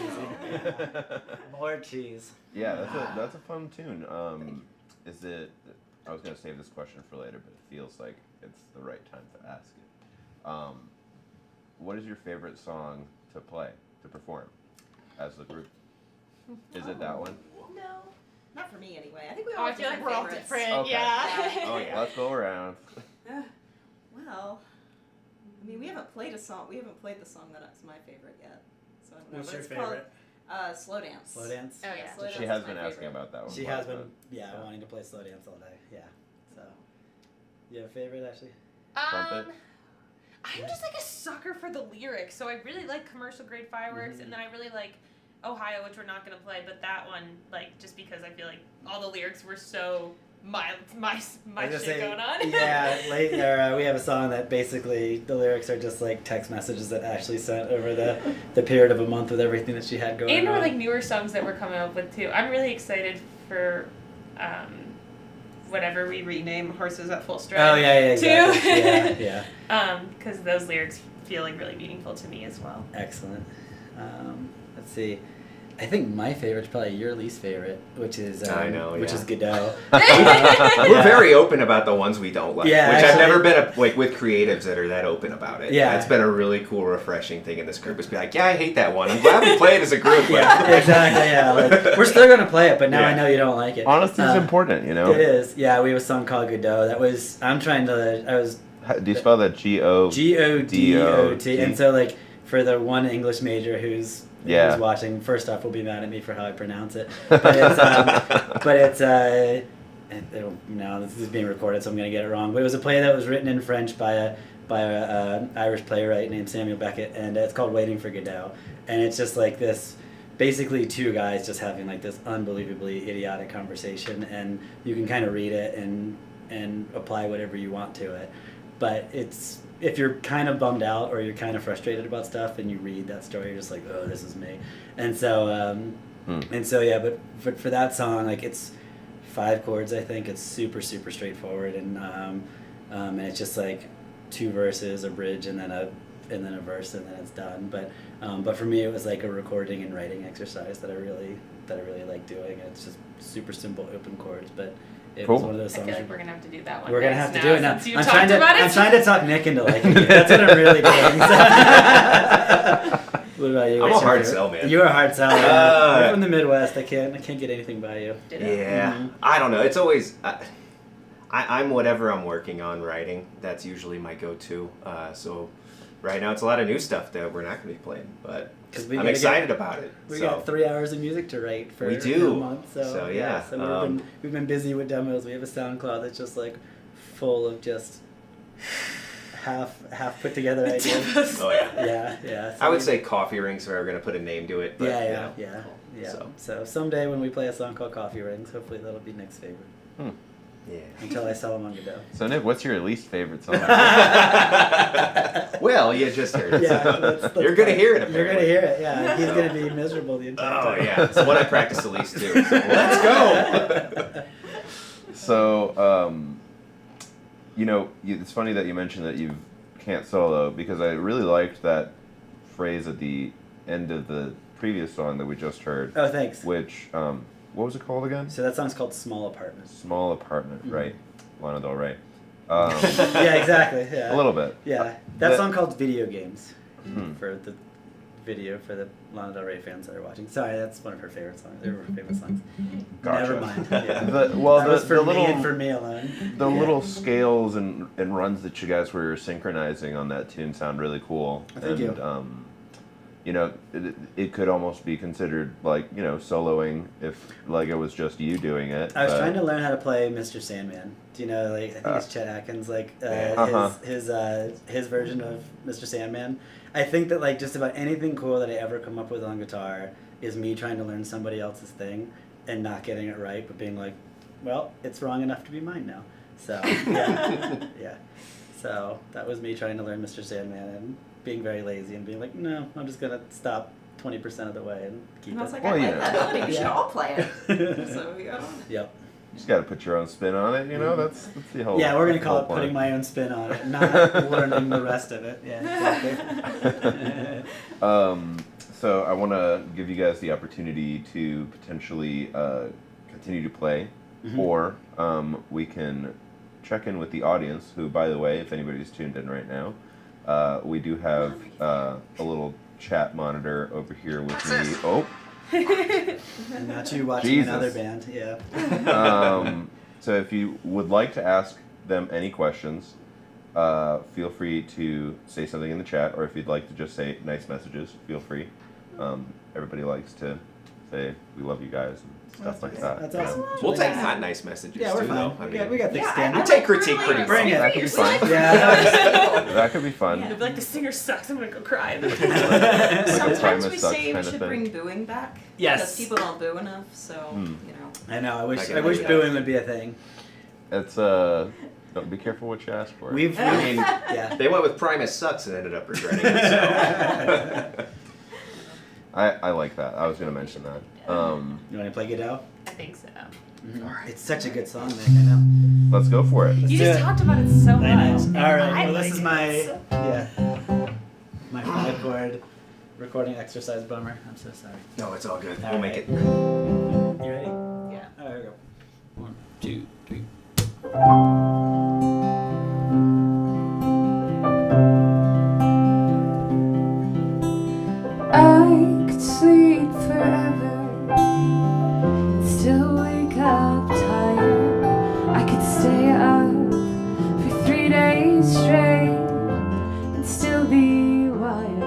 More cheese. Yeah, that's a fun tune. Is it? I was gonna save this question for later, but it feels like it's the right time to ask it. What is your favorite song to play, to perform, as the group? Is it that one? No, not for me anyway. I think we Oh, all I have feel like different we're all favorites. different. Okay. Yeah. Oh yeah. Let's go around. Well, I mean, we haven't played a song. We haven't played the song that's my favorite yet. So I don't know. What's but your it's favorite? Called, Slow Dance. Slow dance? Oh yeah. Slow Dance She is has my been asking favorite. about that one. She quite has a been, bit. yeah, wanting to play slow dance all day. Yeah. So, you have a favorite, Ashley? Trumpet? I'm just like a sucker for the lyrics, so I really like Commercial Grade Fireworks, and then I really like Ohio, which we're not gonna play, but that one, like, just because I feel like all the lyrics were so my I was gonna shit say, going on. Yeah, later we have a song that basically the lyrics are just like text messages that Ashley sent over the period of a month with everything that she had going and on. or like newer songs that we're coming up with too. I'm really excited for whatever we rename Horses at Full Stride. Oh yeah, exactly. Too. yeah. Because those lyrics feel like really meaningful to me as well. Excellent. Let's see. I think my favorite's probably your least favorite, which is I know, which yeah. is Godot. We're very open about the ones we don't like. Yeah, which actually- I've never been like with creatives that are that open about it. Yeah. That's been a really cool, refreshing thing in this group. Is be like, yeah, I hate that one. I'm glad we play it as a group. But Yeah, exactly. Yeah, like, we're still gonna play it, but now I Yeah. know you don't like it. Honesty is important, you know? It is. Yeah, we have a song called Godot. That was. I'm trying to. I was Do you spell that Godot? Godot, and so like for the one English major who's watching, first off, will be mad at me for how I pronounce it. But it's no, this is being recorded, so I'm gonna get it wrong. But it was a play that was written in French by a Irish playwright named Samuel Beckett, and it's called Waiting for Godot, and it's just like this. Basically, two guys just having like this unbelievably idiotic conversation, and you can kind of read it and apply whatever you want to it. But it's if you're kind of bummed out or you're kind of frustrated about stuff and you read that story, you're just like, oh, this is me. And so yeah. But for that song, like it's 5 chords. I think it's super straightforward, and it's just like 2 verses, a bridge, and then a verse, and then it's done. But for me, it was like a recording and writing exercise that I really like doing. It's just super simple open chords, but it was one of those I songs. feel like we're gonna have to do that one. We're gonna next have to do it now. Since you talked about it. I'm trying to talk Nick into liking it. That's what I'm really doing. What about you? I'm What's a your hard favorite? sell, man. You're a hard sell. You're from the Midwest. I can't get anything by you. Yeah, Mhm. I don't know. It's always I'm whatever I'm working on writing. That's usually my go-to. So right now it's a lot of new stuff that we're not going to be playing, but 'Cause we I'm gotta excited about it. We so. got 3 hours of music to write for We do. a month. So yeah, so we've been busy with demos. We have a SoundCloud that's just like full of just half put together ideas. Oh yeah. Yeah. I would say Coffee Rings if I were gonna put a name to it. But, you know. Yeah. So. So someday when we play a song called Coffee Rings, hopefully that'll be Nick's favorite. Yeah. Until I sell him on Godot. So Nick, what's your least favorite song? Well, you just heard it. Yeah, so that's you're gonna hear it. You're Apparently. gonna hear it. Yeah, he's gonna be miserable the entire Oh time. yeah, it's the one I practice the least too. So let's go. So, it's funny that you mentioned that you can't solo, because I really liked that phrase at the end of the previous song that we just heard, Oh, thanks. which, what was it called again? So that song's called Small Apartment. Small Apartment, Mhm. right. Lana Del Rey. Yeah, exactly. Yeah. A little bit. Yeah, that song called Video Games Hmm. for the video for the Lana Del Rey fans that are watching. Sorry, that's one of her favorite songs. They're her favorite songs. Gotcha. Never mind. Yeah. That that was was for the me little, and for me alone. the Yeah. little scales and runs that you guys were synchronizing on that tune sound really cool. Thank you. It could almost be considered like, soloing if like it was just you doing it. I was but- trying to learn how to play Mr. Sandman. Do you know, like, I think it's Chet Atkins, like, Uh-huh. his version of Mr. Sandman. I think that, like, just about anything cool that I ever come up with on guitar is me trying to learn somebody else's thing and not getting it right, but being like, well, it's wrong enough to be mine now. So, yeah. Yeah. So, that was me trying to learn Mr. Sandman and being very lazy and being like, no, I'm just going to stop 20% of the way and keep And I was it. like, Well, I yeah. like that melody. We should Yeah. all play it. So we got on it. Yep. You just got to put your own spin on it, That's the whole. Yeah, we're gonna that's the call whole it putting point. my own spin on it, not learning the rest of it. Yeah, exactly. So I want to give you guys the opportunity to potentially continue to play, Mhm. or we can check in with the audience. Who, by the way, if anybody's tuned in right now, we do have a little chat monitor over here with me. Oh. And not you watching Jesus. another band. Yeah. So if you would like to ask them any questions, feel free to say something in the chat, or if you'd like to just say nice messages, feel free. Everybody likes to say we love you guys and stuff like that. That's you know. awesome. We'll take not nice messages Yeah, we're too, fine. though. I we mean, got thick Yeah, skin. we take critique pretty Bring it. That could be fun. Yeah. That could be fun. They'll be like, the singer sucks, I'm gonna go cry. Like Sometimes Primus we sucks say we kind of should thing. bring booing back. Yes. Because people don't boo enough, so, Hmm. I know. I wish can I wish do that. booing would be a thing. It's don't be careful what you ask for. We've. I mean, Yeah. they went with Primus sucks and ended up regretting it. So. I like that. I was gonna mention that. You want to play Godot? I think so. It's such a good song, Nick. I know. Let's go for it. Let's You do just it. talked about it so much. I know. and All right. I Well, this like is it. my So- my 5-chord recording exercise bummer. I'm so sorry. No, it's all good. All We'll make right. it. You ready? Yeah. Oh, here we go. 1, 2, 3. I could sleep forever and still wake up tired. I could stay up for 3 days straight and still be wired.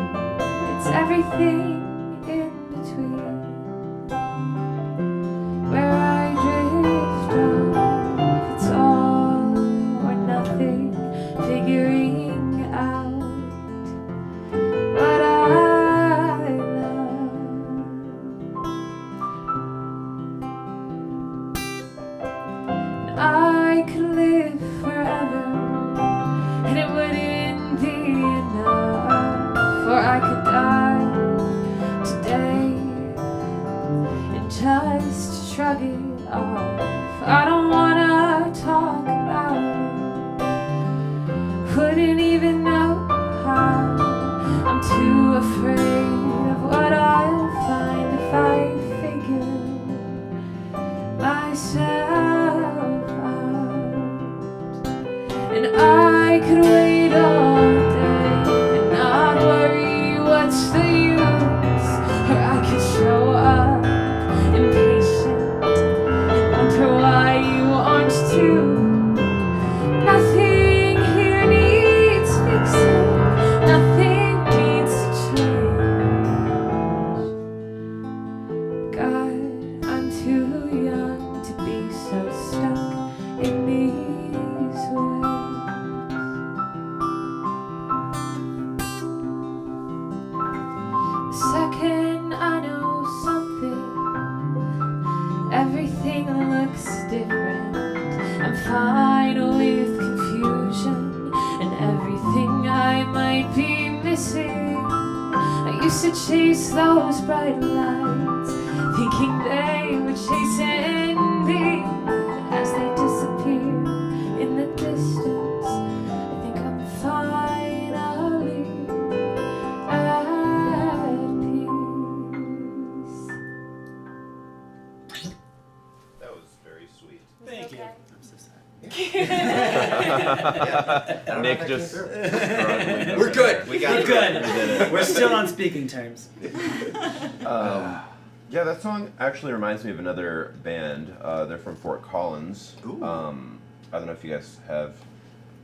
It's everything in between where I drift off. It's all or nothing, figuring out what I love. And I could live forever, and it wouldn't be enough, or I could die today and just shrug it off. I don't wanna talk about it, wouldn't even know how. I'm too afraid of what I'll find if I figure myself out. And I could wait all day and not worry what's the use, or I could show up impatient and wonder why you aren't too. chase those bright lights, thinking they were chasing me. But as they disappear in the distance, I think I'm finally at peace. That was very sweet. Thank you. Okay. I'm so sorry. Nick just We're good. We got We're it. good. We did it. We're still on speaking terms. Yeah, that song actually reminds me of another band. They're from Fort Collins. Ooh. I don't know if you guys have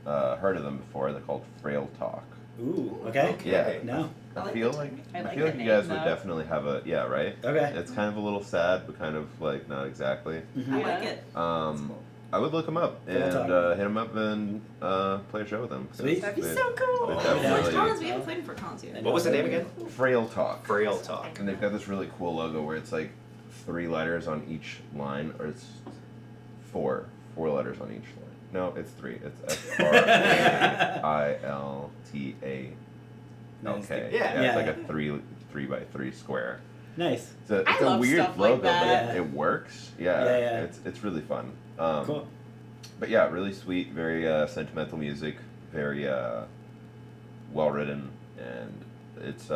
heard of them before. They're called Frail Talk. Ooh, okay. Yeah. No. I I like feel that like name. I like you that guys name, would though. definitely have a right. Okay. It's kind of a little sad, but kind of like not exactly. Mhm. I like it. Um, I would look them up Frail and Talk. hit them up and play a show with them. 'cause Sweet. That'd be they- so cool. they Oh, definitely- yeah. Fort Collins, we haven't played for cons yet. What was the name again? Frail Talk. Frail Talk. And they've got this really cool logo where it's like 3 letters on each line, or it's 4 letters on each line. No, it's 3. It's FRAILTALK. Nice. Yeah. It's like Yeah. a 3 by 3 square. Nice. It's I a love weird stuff like logo, that. but it works. Yeah, Yeah. It's really fun. Cool. But yeah, really sweet, very sentimental music, very well written, and it's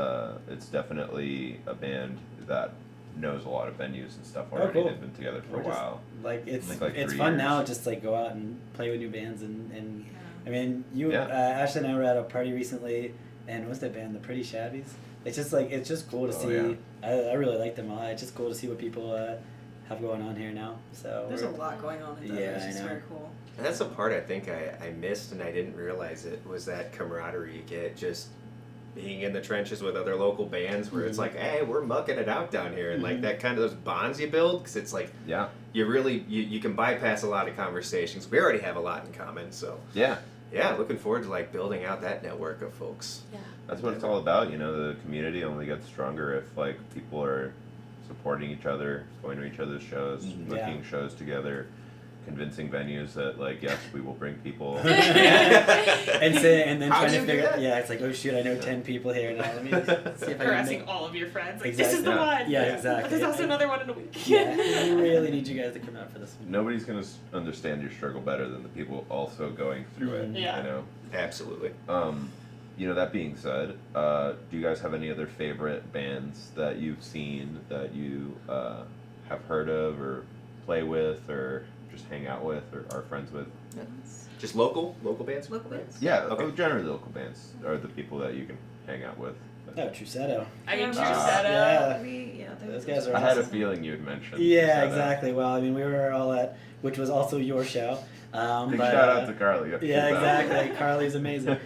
definitely a band that knows a lot of venues and stuff already. cool. They've been together for We're a just- while. Like it's Like 3 fun years. now just like go out and play with new bands and I mean you Yeah. Ashley and I were at a party recently and what's that band, the Pretty Shabbies? It's just like it's just cool to Oh, see. yeah. I really like them a lot. It's just cool to see what people have going on here now. So There's a we're- lot going on in Denver. Yeah, It's I just know. very cool. And that's the part I think I missed and I didn't realize it was that camaraderie you get just being in the trenches with other local bands where it's Mhm. like, hey, we're mucking it out down here. And like Mhm. that kind of those bonds you build because it's like Yeah, you really, you can bypass a lot of conversations. We already have a lot in common. So yeah. yeah, looking forward to like building out that network of folks. Yeah. That's what it's all about. You know, the community only gets stronger if like people are supporting each other, going to each other's shows, Mhm. booking Yeah. shows together, convincing venues that like yes, we will bring people. and then How trying do to you do figure that? yeah, it's like, oh shoot, I know 10 people here now. Let me see if I can Harassing make all of your friends. Like, Exactly. this is the Yeah. one. Yeah, exactly. But there's also another one in a week. Yeah, we really need you guys to come out for this one. Nobody's gonna understand your struggle better than the people also going through it. Mhm. Yeah. You know. Absolutely. You know, that being said, do you guys have any other favorite bands that you've seen that you have heard of or play with or just hang out with or are friends with? Just local bands? Local bands. Yeah, Okay. generally local bands are the people that you can hang out with. Oh, Trusetto. I mean, Yeah, Trusetto. yeah. They're Those guys are I had a awesome. feeling you'd mention. Yeah, Trusetto. exactly. Well, I mean, we were all at, which was also your show. Big But, shout out to Carly. yeah, exactly. Carly's amazing.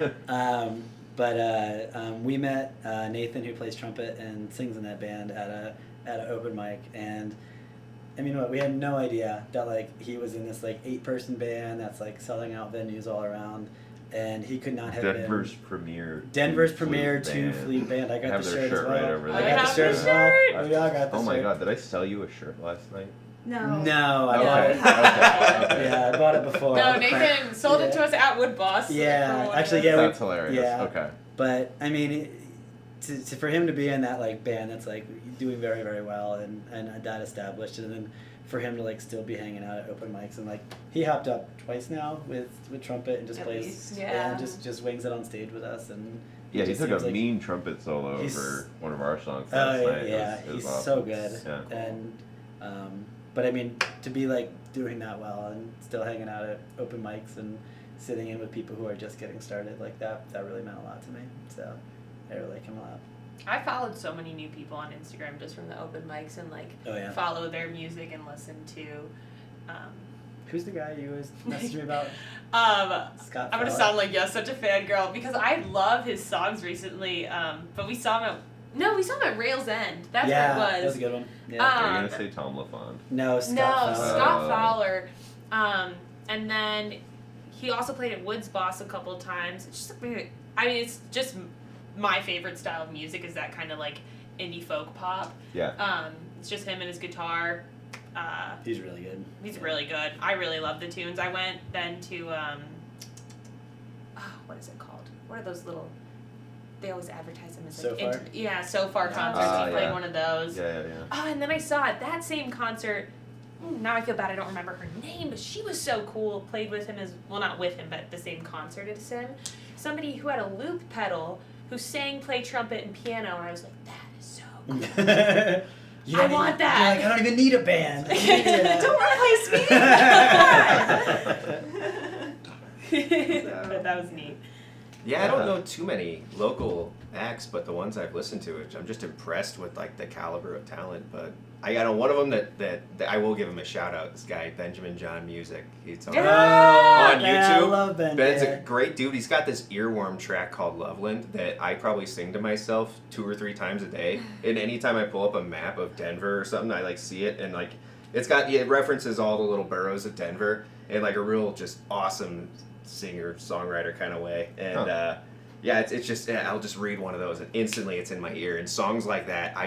We met Nathan, who plays trumpet and sings in that band, at an open mic, and I mean, we had no idea that like he was in this like 8-person band that's like selling out venues all around, and he could not have Denver's been premier. Denver's two-flute premier band. 2-flute band. I got Have the their shirt as shirt well. right over I there. got the have shirt the as well. shirt. We all got the Oh my shirt. god, did I sell you a shirt last night? No. No, I Okay. bought it. Okay. Yeah, I bought it before. No, Nathan sold it to us at Wood Boss. Yeah, for actually, $1. yeah, That's hilarious. yeah. Okay. But I mean, for him to be in that like band that's like doing very very well and that established, and then for him to like still be hanging out at open mics and like he hopped up twice now with trumpet and just At plays least. Yeah. and just wings it on stage with us and Yeah, he just took a seems like- mean trumpet solo He's- over one of our songs Oh last night. yeah, It was he's awesome. so good. Yeah. And but I mean, to be like doing that well and still hanging out at open mics and sitting in with people who are just getting started like that really meant a lot to me. So I really like him a lot. I followed so many new people on Instagram just from the open mics and like Oh yeah. follow their music and listen to. Who's the guy you always messaged me about? Scott. I'm gonna Fowler? sound like so such a fangirl because I love his songs recently. But we saw him at Rails End. That's yeah, what it that was was. a good one. Yeah. Are you Um, gonna say Tom LaFond? No, Scott. No, Fowler. Scott Oh. Fowler. And then he also played at Woods Boss a couple of times. It's just it's just my favorite style of music is that kind of like indie folk pop. Yeah. It's just him and his guitar. He's really good. He's really good. I really love the tunes. I went then to what is it called? What are those little they always advertise them as So like Far? yeah, So Far concerts. Ah, He played yeah. one of those. Yeah. Oh, and then I saw at that same concert. Now I feel bad I don't remember her name, but she was so cool. Played with him not with him, but the same concert as him. Somebody who had a loop pedal, who sang, played trumpet and piano, and I was like, that is so cool. You I don't want even- that. You're like, I don't even need a band. Don't replace me. But that was neat. Yeah, I don't know too many local acts, but the ones I've listened to, I'm just impressed with like the caliber of talent. But I know one of them that I will give him a shout out. This guy Benjamin John Music. He's on, Yeah. on Yeah, I YouTube. love Ben. Ben's yeah. a great dude. He's got this earworm track called Loveland that I probably sing to myself 2 or 3 times a day. And anytime I pull up a map of Denver or something, I like see it and like it references all the little boroughs of Denver in like a real just awesome singer songwriter kind of way. And yeah, it's just I'll just read one of those and instantly it's in my ear. And songs like that,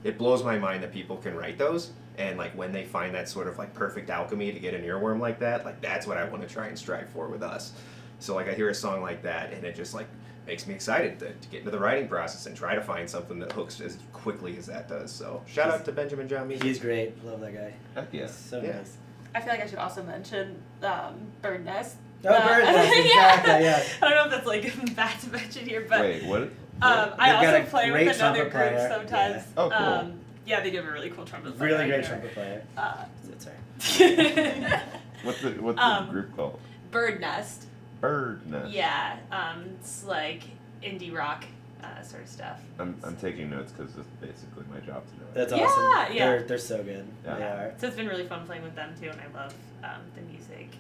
it blows my mind that people can write those. And like when they find that sort of like perfect alchemy to get an earworm like that, like that's what I want to try and strive for with us. So like I hear a song like that and it just like makes me excited to get into the writing process and try to find something that hooks as quickly as that does. So shout out to Benjamin John Music. He's great. Love that guy. Heck yeah. He's so Yeah. nice. I feel like I should also mention Bird Nest. Oh, Bird Nest, exactly, yeah. I don't know if that's like bad to mention here, but Wait, what? I They've got also a play great with another trumpet group player. sometimes. Yeah. Oh, cool. Yeah, they do have a really cool trumpet player. Really great there. trumpet player. Sorry. What's the group called? Bird Nest. Bird Nest. Yeah, it's like indie rock sort of stuff. I'm taking notes because it's basically my job to know it. That's Yeah, awesome. yeah. They're so good. Yeah. They are. So it's been really fun playing with them too, and I love the music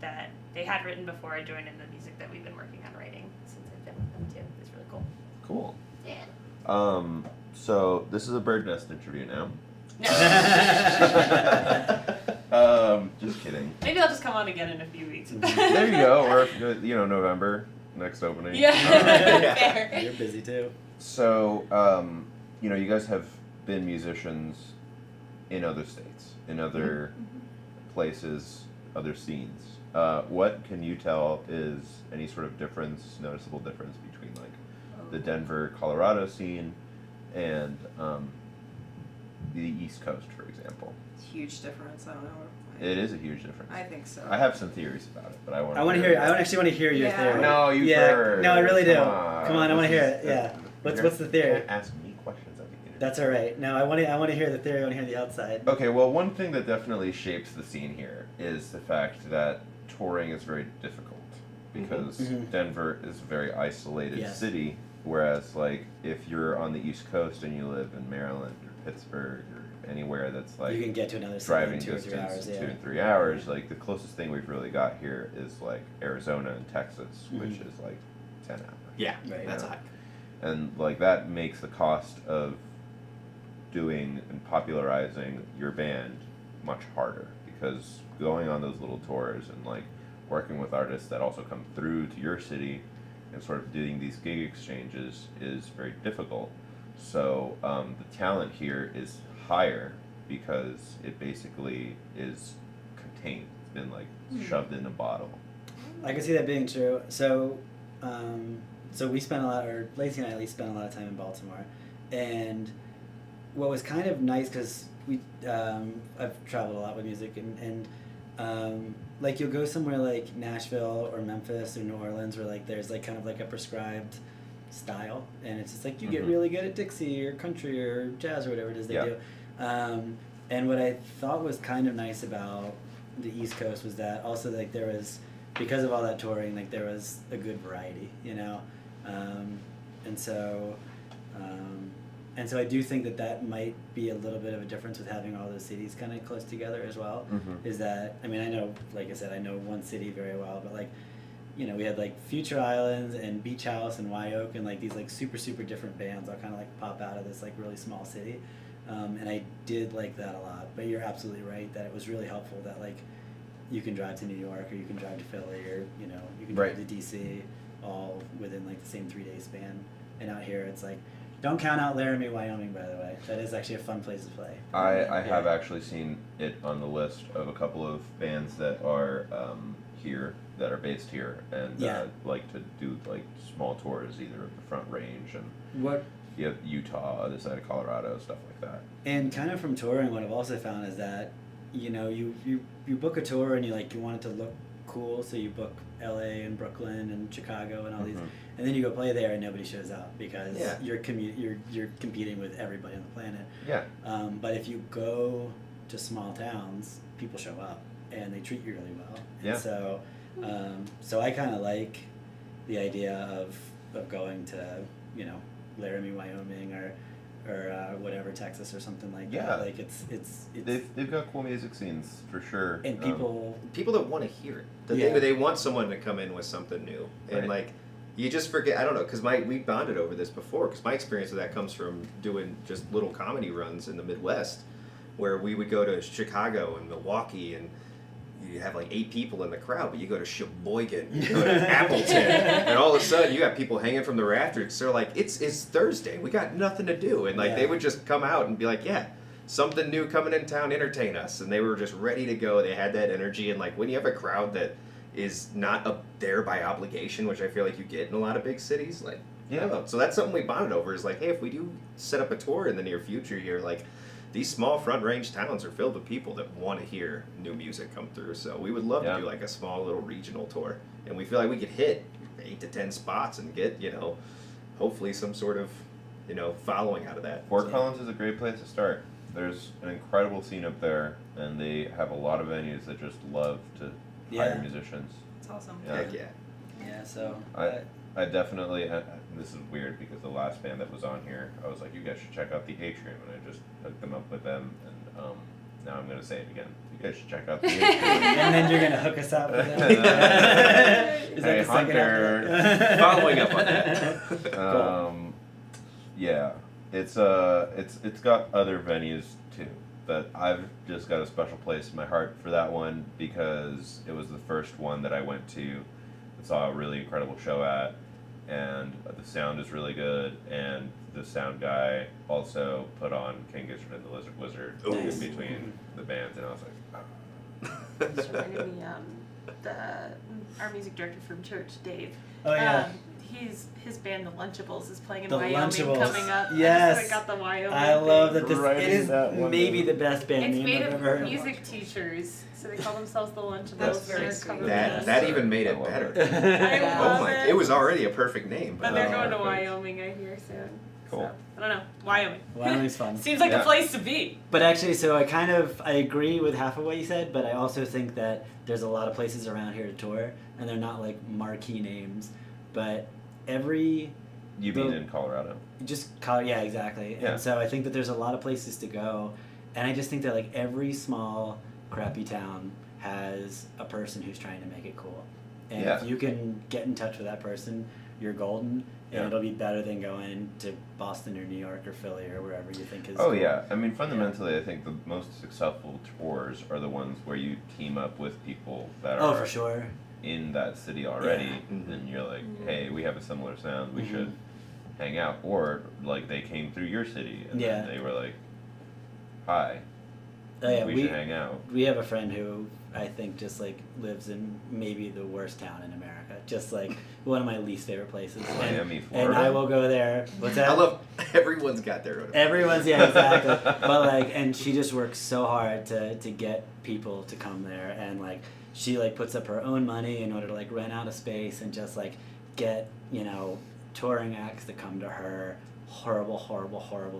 that they had written before I joined, and the music that we've been working on writing since I've been with them too. It's really cool. Cool. Yeah. So this is a Bird Nest interview now. Just kidding. Maybe I'll just come on again in a few weeks. There you go. Or if, November, next opening. Yeah. Fair. You're busy too. So, you guys have been musicians in other states, in other places, other scenes. What can you tell is any sort of noticeable difference between like the Denver, Colorado scene and the East Coast, for example? Huge difference. I don't know. It is a huge difference. I think so. I have some theories about it, but I want. I want to hear. I actually want to hear your Yeah. theory. No, you yeah. first. No, I really do. Come on. Come on, I want to This hear is- it. Yeah. What's you're- the theory? You can't ask me questions at the interview. That's all right. No, I want to hear the theory. I want to hear the outside. Okay, well, one thing that definitely shapes the scene here is the fact that touring is very difficult because Mhm. Denver is a very isolated Yes. city, whereas like if you're on the East Coast and you live in Maryland or Pittsburgh or anywhere that's like You can get to another city driving in 2 or 3 distance, hours. 2 Yeah. and 3 hours, like the closest thing we've really got here is like Arizona and Texas, which Mhm. is like 10 hours. Yeah, Right. that's Yeah. hot. And like that makes the cost of doing and popularizing your band much harder because going on those little tours and like working with artists that also come through to your city and sort of doing these gig exchanges is very difficult. So the talent here is higher because it basically is contained. It's been like shoved in a bottle. I can see that being true. So, so we spent a lot, or Lacey and I at least spent a lot of time in Baltimore, and what was kind of nice because I've traveled a lot with music, and like you'll go somewhere like Nashville or Memphis or New Orleans where like there's like kind of like a prescribed style, and it's just like you get Mhm. really good at Dixie or country or jazz or whatever it is they Yeah. do. And what I thought was kind of nice about the East Coast was that also like there was, because of all that touring, like there was a good variety, and so I do think that might be a little bit of a difference with having all those cities kind of close together as well. Mhm. Is that, I mean, I know, like I said, I know one city very well, but like, we had like Future Islands and Beach House and Wyoke and like these like super different bands all kind of like pop out of this like really small city, and I did like that a lot. But you're absolutely right that it was really helpful that like you can drive to New York or you can drive to Philly or you can drive Right. to DC all within like the same 3-day span. And out here it's like, don't count out Laramie, Wyoming, by the way. That is actually a fun place to play. I have Yeah. actually seen it on the list of a couple of bands that are here that are based here and Yeah. like to do like small tours either of the Front Range and What you have Utah, other side of Colorado, stuff like that. And kind of from touring, what I've also found is that, you know, you book a tour and you want it to look cool, so you book LA and Brooklyn and Chicago and all these, Mhm. and then you go play there and nobody shows up because Yeah. you're competing with everybody on the planet. Yeah. But if you go to small towns, people show up and they treat you really well. And Yeah. so I kind of like the idea of going to, you know, Laramie, Wyoming, or whatever, Texas or something like Yeah. that. Like it's They've got cool music scenes for sure. and people. People that want to hear it. Yeah. They want someone to come in with something new, and Right. like you just forget. I don't know, because we bonded over this before. Because my experience of that comes from doing just little comedy runs in the Midwest, where we would go to Chicago and Milwaukee, and you have like 8 people in the crowd, but you go to Sheboygan, you go to Appleton, and all of a sudden you got people hanging from the rafters. They're like, it's Thursday, we got nothing to do, and like Yeah. they would just come out and be like, yeah, something new coming in town, entertain us, and they were just ready to go. They had that energy, and like when you have a crowd that is not up there by obligation, which I feel like you get in a lot of big cities, like I don't know. So that's something we bonded over. Is like, hey, if we do set up a tour in the near future here, like these small Front Range towns are filled with people that want to hear new music come through. So we would love Yeah. to do like a small little regional tour, and we feel like we could hit 8 to 10 spots and get, you know, hopefully some sort of, you know, following out of that. Fort Collins is a great place to start. There's an incredible scene up there, and they have a lot of venues that just love to hire Yeah. musicians. It's awesome. Yeah. Heck yeah. Yeah, so I definitely, this is weird because the last band that was on here, I was like, you guys should check out the Atrium, and I just hooked them up with them, and now I'm going to say it again. You guys should check out the Atrium. and then you're gonna hook us up. With that? Is Hey, the second Hunter. half? Following up on that. Yeah, it's got other venues too, but I've just got a special place in my heart for that one because it was the first one that I went to and saw a really incredible show at, and the sound is really good, and the sound guy also put on King Gizzard and the Lizard Wizard Nice. in between the bands, and I was like, oh. This reminded me, our music director from church, Dave. Oh yeah. His band, The Lunchables, is playing in The Wyoming Lunchables. coming up. Yes. I just got the Wyoming. I love that We're this. It writing is that one maybe down. the best band It's name made I've of ever heard. music teachers, so they call themselves The Lunchables. That's and they're very covered sweet. with That us. even made I it love better. I Oh love my! it. It was already a perfect name. But they're going to perfect. Wyoming, I hear, soon. Cool. So, I don't know. Wyoming. Wyoming's fun. Seems like Yeah. the place to be. But actually, so I agree with half of what you said, but I also think that there's a lot of places around here to tour, and they're not like marquee names, but every You mean in Colorado? yeah, exactly. Yeah. And so I think that there's a lot of places to go, and I just think that like every small crappy town has a person who's trying to make it cool, and Yeah. if you can get in touch with that person, you're golden. And Yeah. it'll be better than going to Boston or New York or Philly or wherever you think is. Oh cool. yeah, I mean fundamentally, I think the most successful tours are the ones where you team up with people that Oh, are for sure. in that city already, Yeah. Mhm. and you're like, Mhm. hey, we have a similar sound, we Mhm. should hang out, or like they came through your city and Yeah. then they were like, hi, Oh, yeah, we should hang out. We have a friend who I think just like lives in maybe the worst town in America, just like one of my least favorite places. Miami, and Florida. I will go there. What's that? I love everyone's got their own. Everyone's exactly. But like, and she just works so hard to get people to come there, and like she like puts up her own money in order to like rent out a space and just like get touring acts to come to her horrible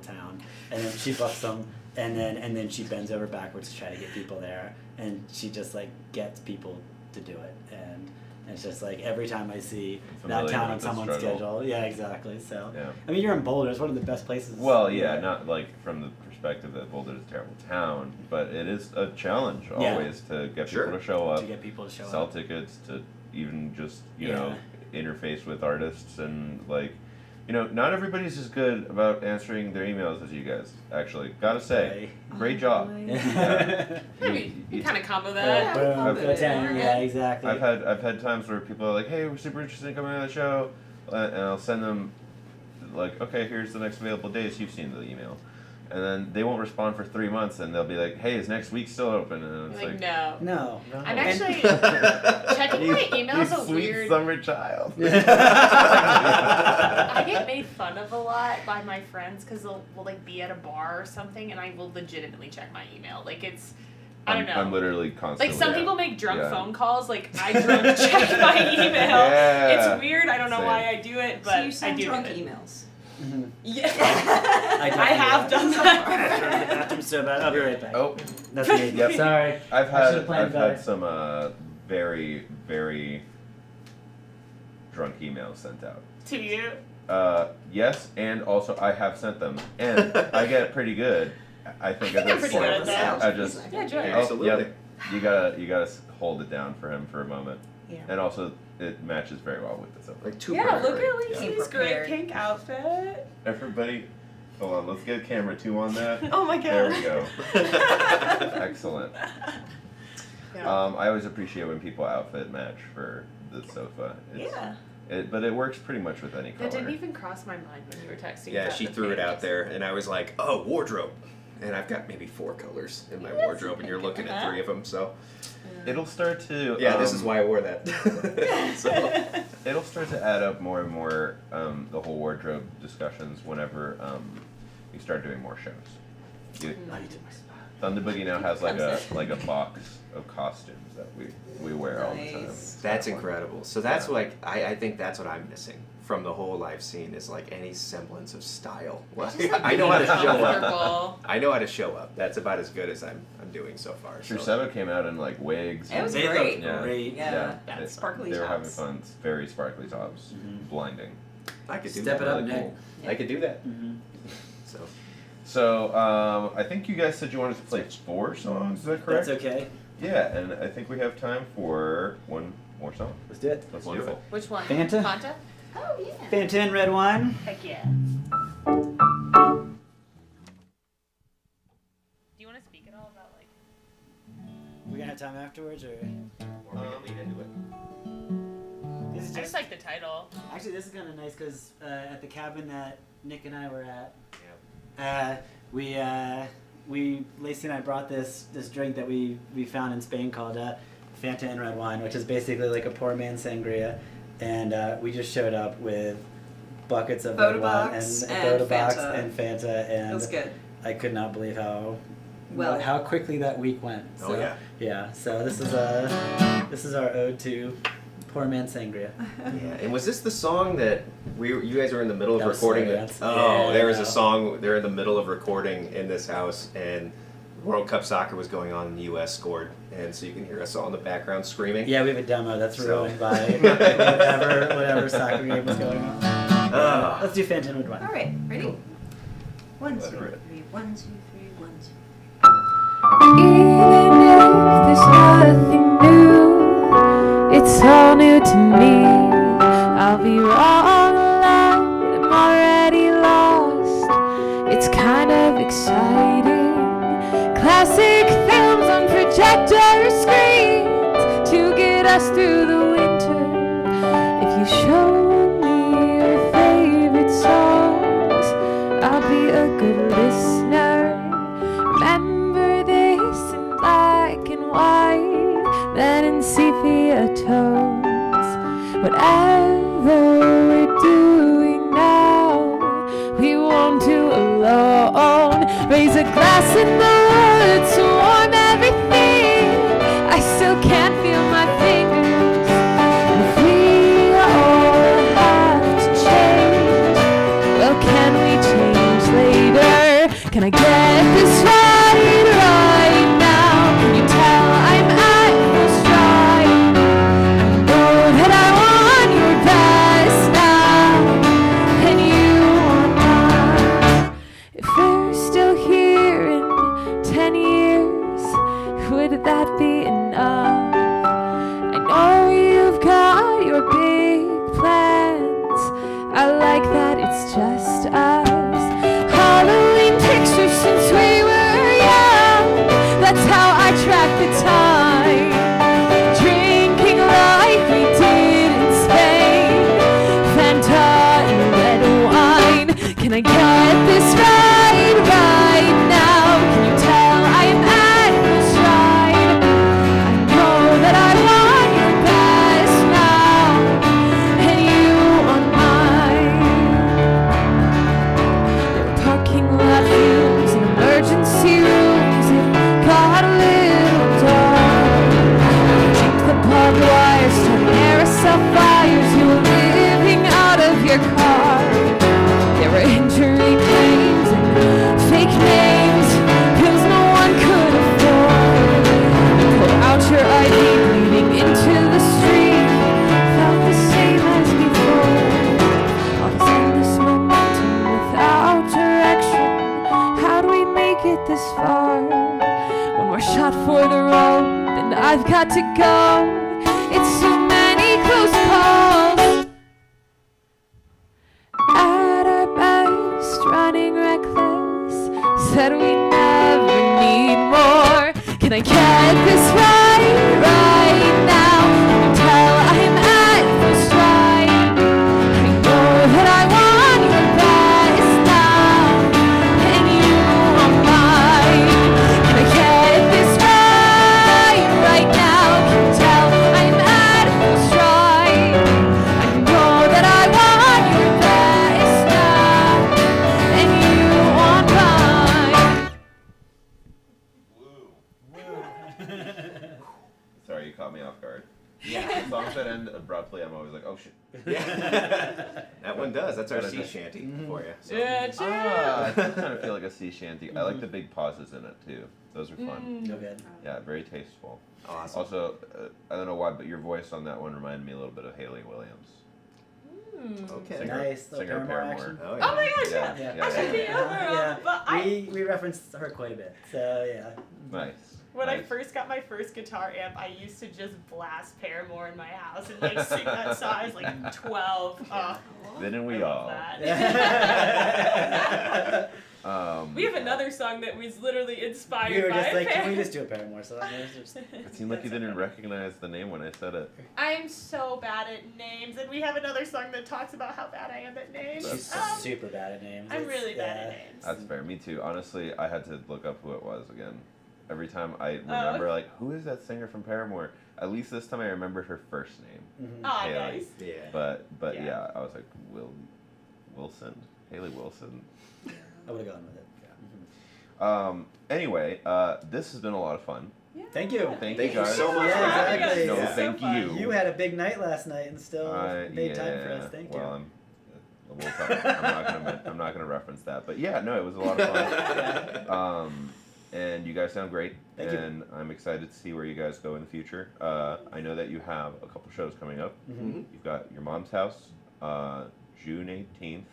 town, and then she books them, and then she bends over backwards to try to get people there, and she just like gets people to do it, and it's just like every time I see Familiar that town with on the someone's struggle. schedule, yeah, exactly. So Yeah. I mean, you're in Boulder; it's one of the best places. Well, yeah, not like from the perspective that Boulder is a terrible town, but it is a challenge Yeah. always to get Sure. people to show up, to get people to show sell up. tickets, to even just Yeah. interface with artists, and like not everybody's as good about answering their emails as you guys. Actually, gotta say, great job. Yeah. I mean, you kind of combo Yeah, that. Boom, I'll go do it. down, yeah, exactly. I've had times where people are like, hey, we're super interested in coming on the show, and I'll send them like, okay, here's the next available dates. You've seen the email, and then they won't respond for 3 months, and they'll be like, "Hey, is next week still open?" And it's Like, no. No. I'm And- actually checking my emails you a sweet weird. summer child. I get made fun of a lot by my friends because they'll like be at a bar or something, and I will legitimately check my email. Like it's, I don't know. I'm literally constantly. Like some yeah. people make drunk Yeah. phone calls. Like I drunk check my email. Yeah. It's weird. I don't know Same. why I do it, but So you I send do drunk it. emails. Mhm. Yeah, I I have done Drunk in the that. bathroom so bad. I'll be right back. Oh, That's me. Yep. Sorry. I've I should've planned better. had some very very drunk emails sent out. To you. Yes, and also I have sent them, and I get pretty good. I think at I'm this pretty good point, at that. I just Yeah, Joy. oh, Absolutely. yep, you gotta hold it down for him for a moment, Yeah. and also it matches very well with this. Like two Yeah, look perfect. at Yeah. Lacey's great Prepared. pink outfit. Everybody, hold on, let's get camera 2 on that. Oh my god. There we go. Excellent. Yeah. I always appreciate when people outfit match for the sofa. Yeah. But it works pretty much with any color. That didn't even cross my mind when you were texting. Yeah, about she the threw it pink. out there, and I was like, "Oh, wardrobe," and I've got maybe 4 colors in my wardrobe, and you're looking at 3 of them. So It'll start to. yeah, this is why I wore that. So It'll start to add up more and more, the whole wardrobe discussions whenever we start doing more shows. Thunder Boogie now has like a box of costumes that we wear all the time. Nice. that's incredible. So that's Yeah. like I think that's what I'm missing from the whole live scene is like any semblance of style. Like, I know how to show up. Comfortable. I know how to show up. That's about as good as I'm doing so far. So. Truseva came out in like wigs. It was They great. look great. Yeah. it- Sparkly They were having tops. fun. Very sparkly tops. Mhm. Blinding. I could do Step that. it up, Really Nick. cool. I could do that. Mm-hmm. So So I think you guys said you wanted to play 4 songs. Is that correct? That's okay. Yeah, and I think we have time for one more song. Let's do it. Let's Wonderful. do Which one? Fanta? Fanta? Oh yeah. Fanta and red wine. Heck yeah. Do you want to speak at all about like? We gonna have time afterwards, or or we can lead into it. this is I just like the title. actually this is kind of nice because at the cabin that Nick and I were at, Yeah. we Lacey and I brought this drink that we found in Spain called Fanta and red wine, which is basically like a poor man's sangria, and we just showed up with buckets of red wine Botox and and Botox Fanta. and Fanta, and That's good. I could not believe Well. how quickly that week went. Oh, So, yeah. yeah. So this is our ode to poor man sangria. Yeah, and was this the song that you guys were in the middle of That was recording? Slow It? Dance. Oh, Yeah. there was a song. They're in the middle of recording in this house, and World Cup soccer was going on, and the U.S. scored, and so you can hear us all in the background screaming. Yeah, we have a demo that's So- ruined by whatever soccer game was going on. Ah. Let's do Fanta and red wine. All right. Ready? Cool. 1, Let 2, it rip. 3. 1, 2, 3. 1, 2. Even if there's nothing new, it's all new to me. I'll be wrong a lot, I'm already lost. It's kind of exciting. Classic films on projector screens to get us through the winter. If you show me your favorite songs, I'll be a good listener. Remember this in black and white, then in sepia tones. Whatever we're doing now, we won't do alone. Raise a glass in the woods to warm everything. I still can't feel my fingers. If we all have to change, well, can we change later? Can I get this right now? Can you tell I'm at full stride? I know that I want your best now, and you want mine. If we're still here in 10 years, would that be enough? I know you've got your big plans. I like that it's just us. Halloween pictures since we were young. That's how I track the time. Drinking like we did in Spain. Fanta and red wine. Can I get this right shot for the road, and I've got to go. It's too many close calls. At our best, running reckless, said we never need more. Can I get this right now? Until I'm at full stride. I know that I want your best now, and you are mine. Can I get this right now? Can you tell I'm at full stride? I know that I want your best now, and you are mine. Sorry, you caught me off guard. Yeah. Songs that end abruptly, I'm always like, oh shit. Yeah. That one does. That's our But I sea just- shanty for you. So. Yeah, true. Ah, it does kind of feel like a sea shanty. I like the big pauses in it too. Those are fun. No good. Yeah, very tasteful. Awesome. Also, I don't know why, but your voice on that one reminded me a little bit of Haley Williams. Okay. Singer- Nice little singer Paramore Paramore. action. Oh, Oh yeah. my gosh, yeah. Yeah, Yeah. I should be yeah. over Yeah. but I We referenced her quite a bit, so yeah. Nice. when I Nice. first got my first guitar amp, I used to just blast Paramore in my house and like sing that song. I was like 12. Oh, Didn't we I love all? that. Um, We have another song that was literally inspired We were by just like, can we Paramore. just do a Paramore song? Just- It seemed like you didn't recognize the name when I said it. I'm so bad at names, and we have another song that talks about how bad I am at names. She's That's- super bad at names. I'm It's- really bad at yeah. names. That's fair. Me too. Honestly, I had to look up who it was again. Every time I remember, like, who is that singer from Paramore? At least this time I remembered her first name. Mhm. Aw, Haley. nice. Yeah. But Yeah. yeah, I was like, Wilson? Haley Wilson. I would have gone with it. Anyway, this has been a lot of fun. Thank you. Thank Thank you you guys. so much Yeah, for having us. exactly. No, Yeah. thank So fun. you. You had a big night last night and still made time for Yeah, us. Thank well, you. we'll talk. I'm not gonna reference that, but yeah, no, it was a lot of fun. And you guys sound great, Thank you. and I'm excited to see where you guys go in the future. I know that you have a couple shows coming up. Mhm. You've got your mom's house, June 18th.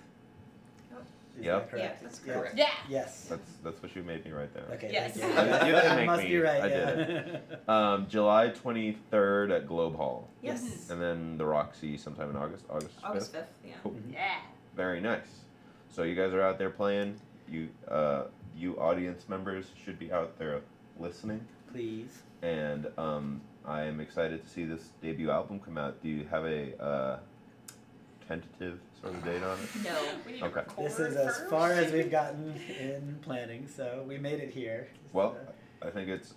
Is Yep. that correct? Yeah, that's Yeah. correct. Yeah. Yes. that's what you made me write down. Okay. Yes. Thank You didn't make Must me. be right. I yeah. did July 23rd at Globe Hall, Yes. and then the Roxy sometime in August. August 5th. August 5th, yeah. Cool. Yeah. Very nice. So you guys are out there playing. You audience members should be out there listening. Please. And I am excited to see this debut album come out. Do you have a tentative sort of date on it? No. We need to Okay. record This is as first. far as we've gotten in planning, so we made it here. Well, I think it's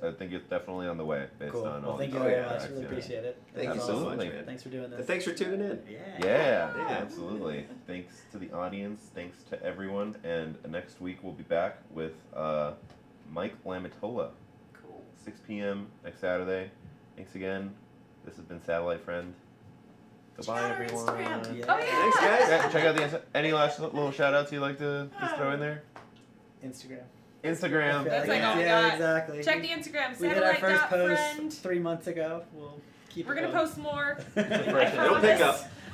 definitely on the way based cool. on Well, all thank the you very feedback, much. Really yeah. appreciate it. Thank you so Absolutely. much, man. Thanks for doing And this. thanks for tuning in. Yeah. Yeah, Yeah. absolutely. Thanks to the audience. Thanks to everyone. And next week we'll be back with Mike Lamatola, Cool. 6 p.m. next Saturday. Thanks again. This has been Satellite Friend. Goodbye, Check out our everyone. Instagram. Yeah. Oh, yeah. Thanks, guys. Yeah, check out the any last little shout outs you'd like to just throw in there? Instagram. Instagram. That's like all we yeah, got. exactly. Check the Instagram. We did our first post Satellite.friend. 3 months ago. We'll keep We're it gonna going. post more. It'll pick up.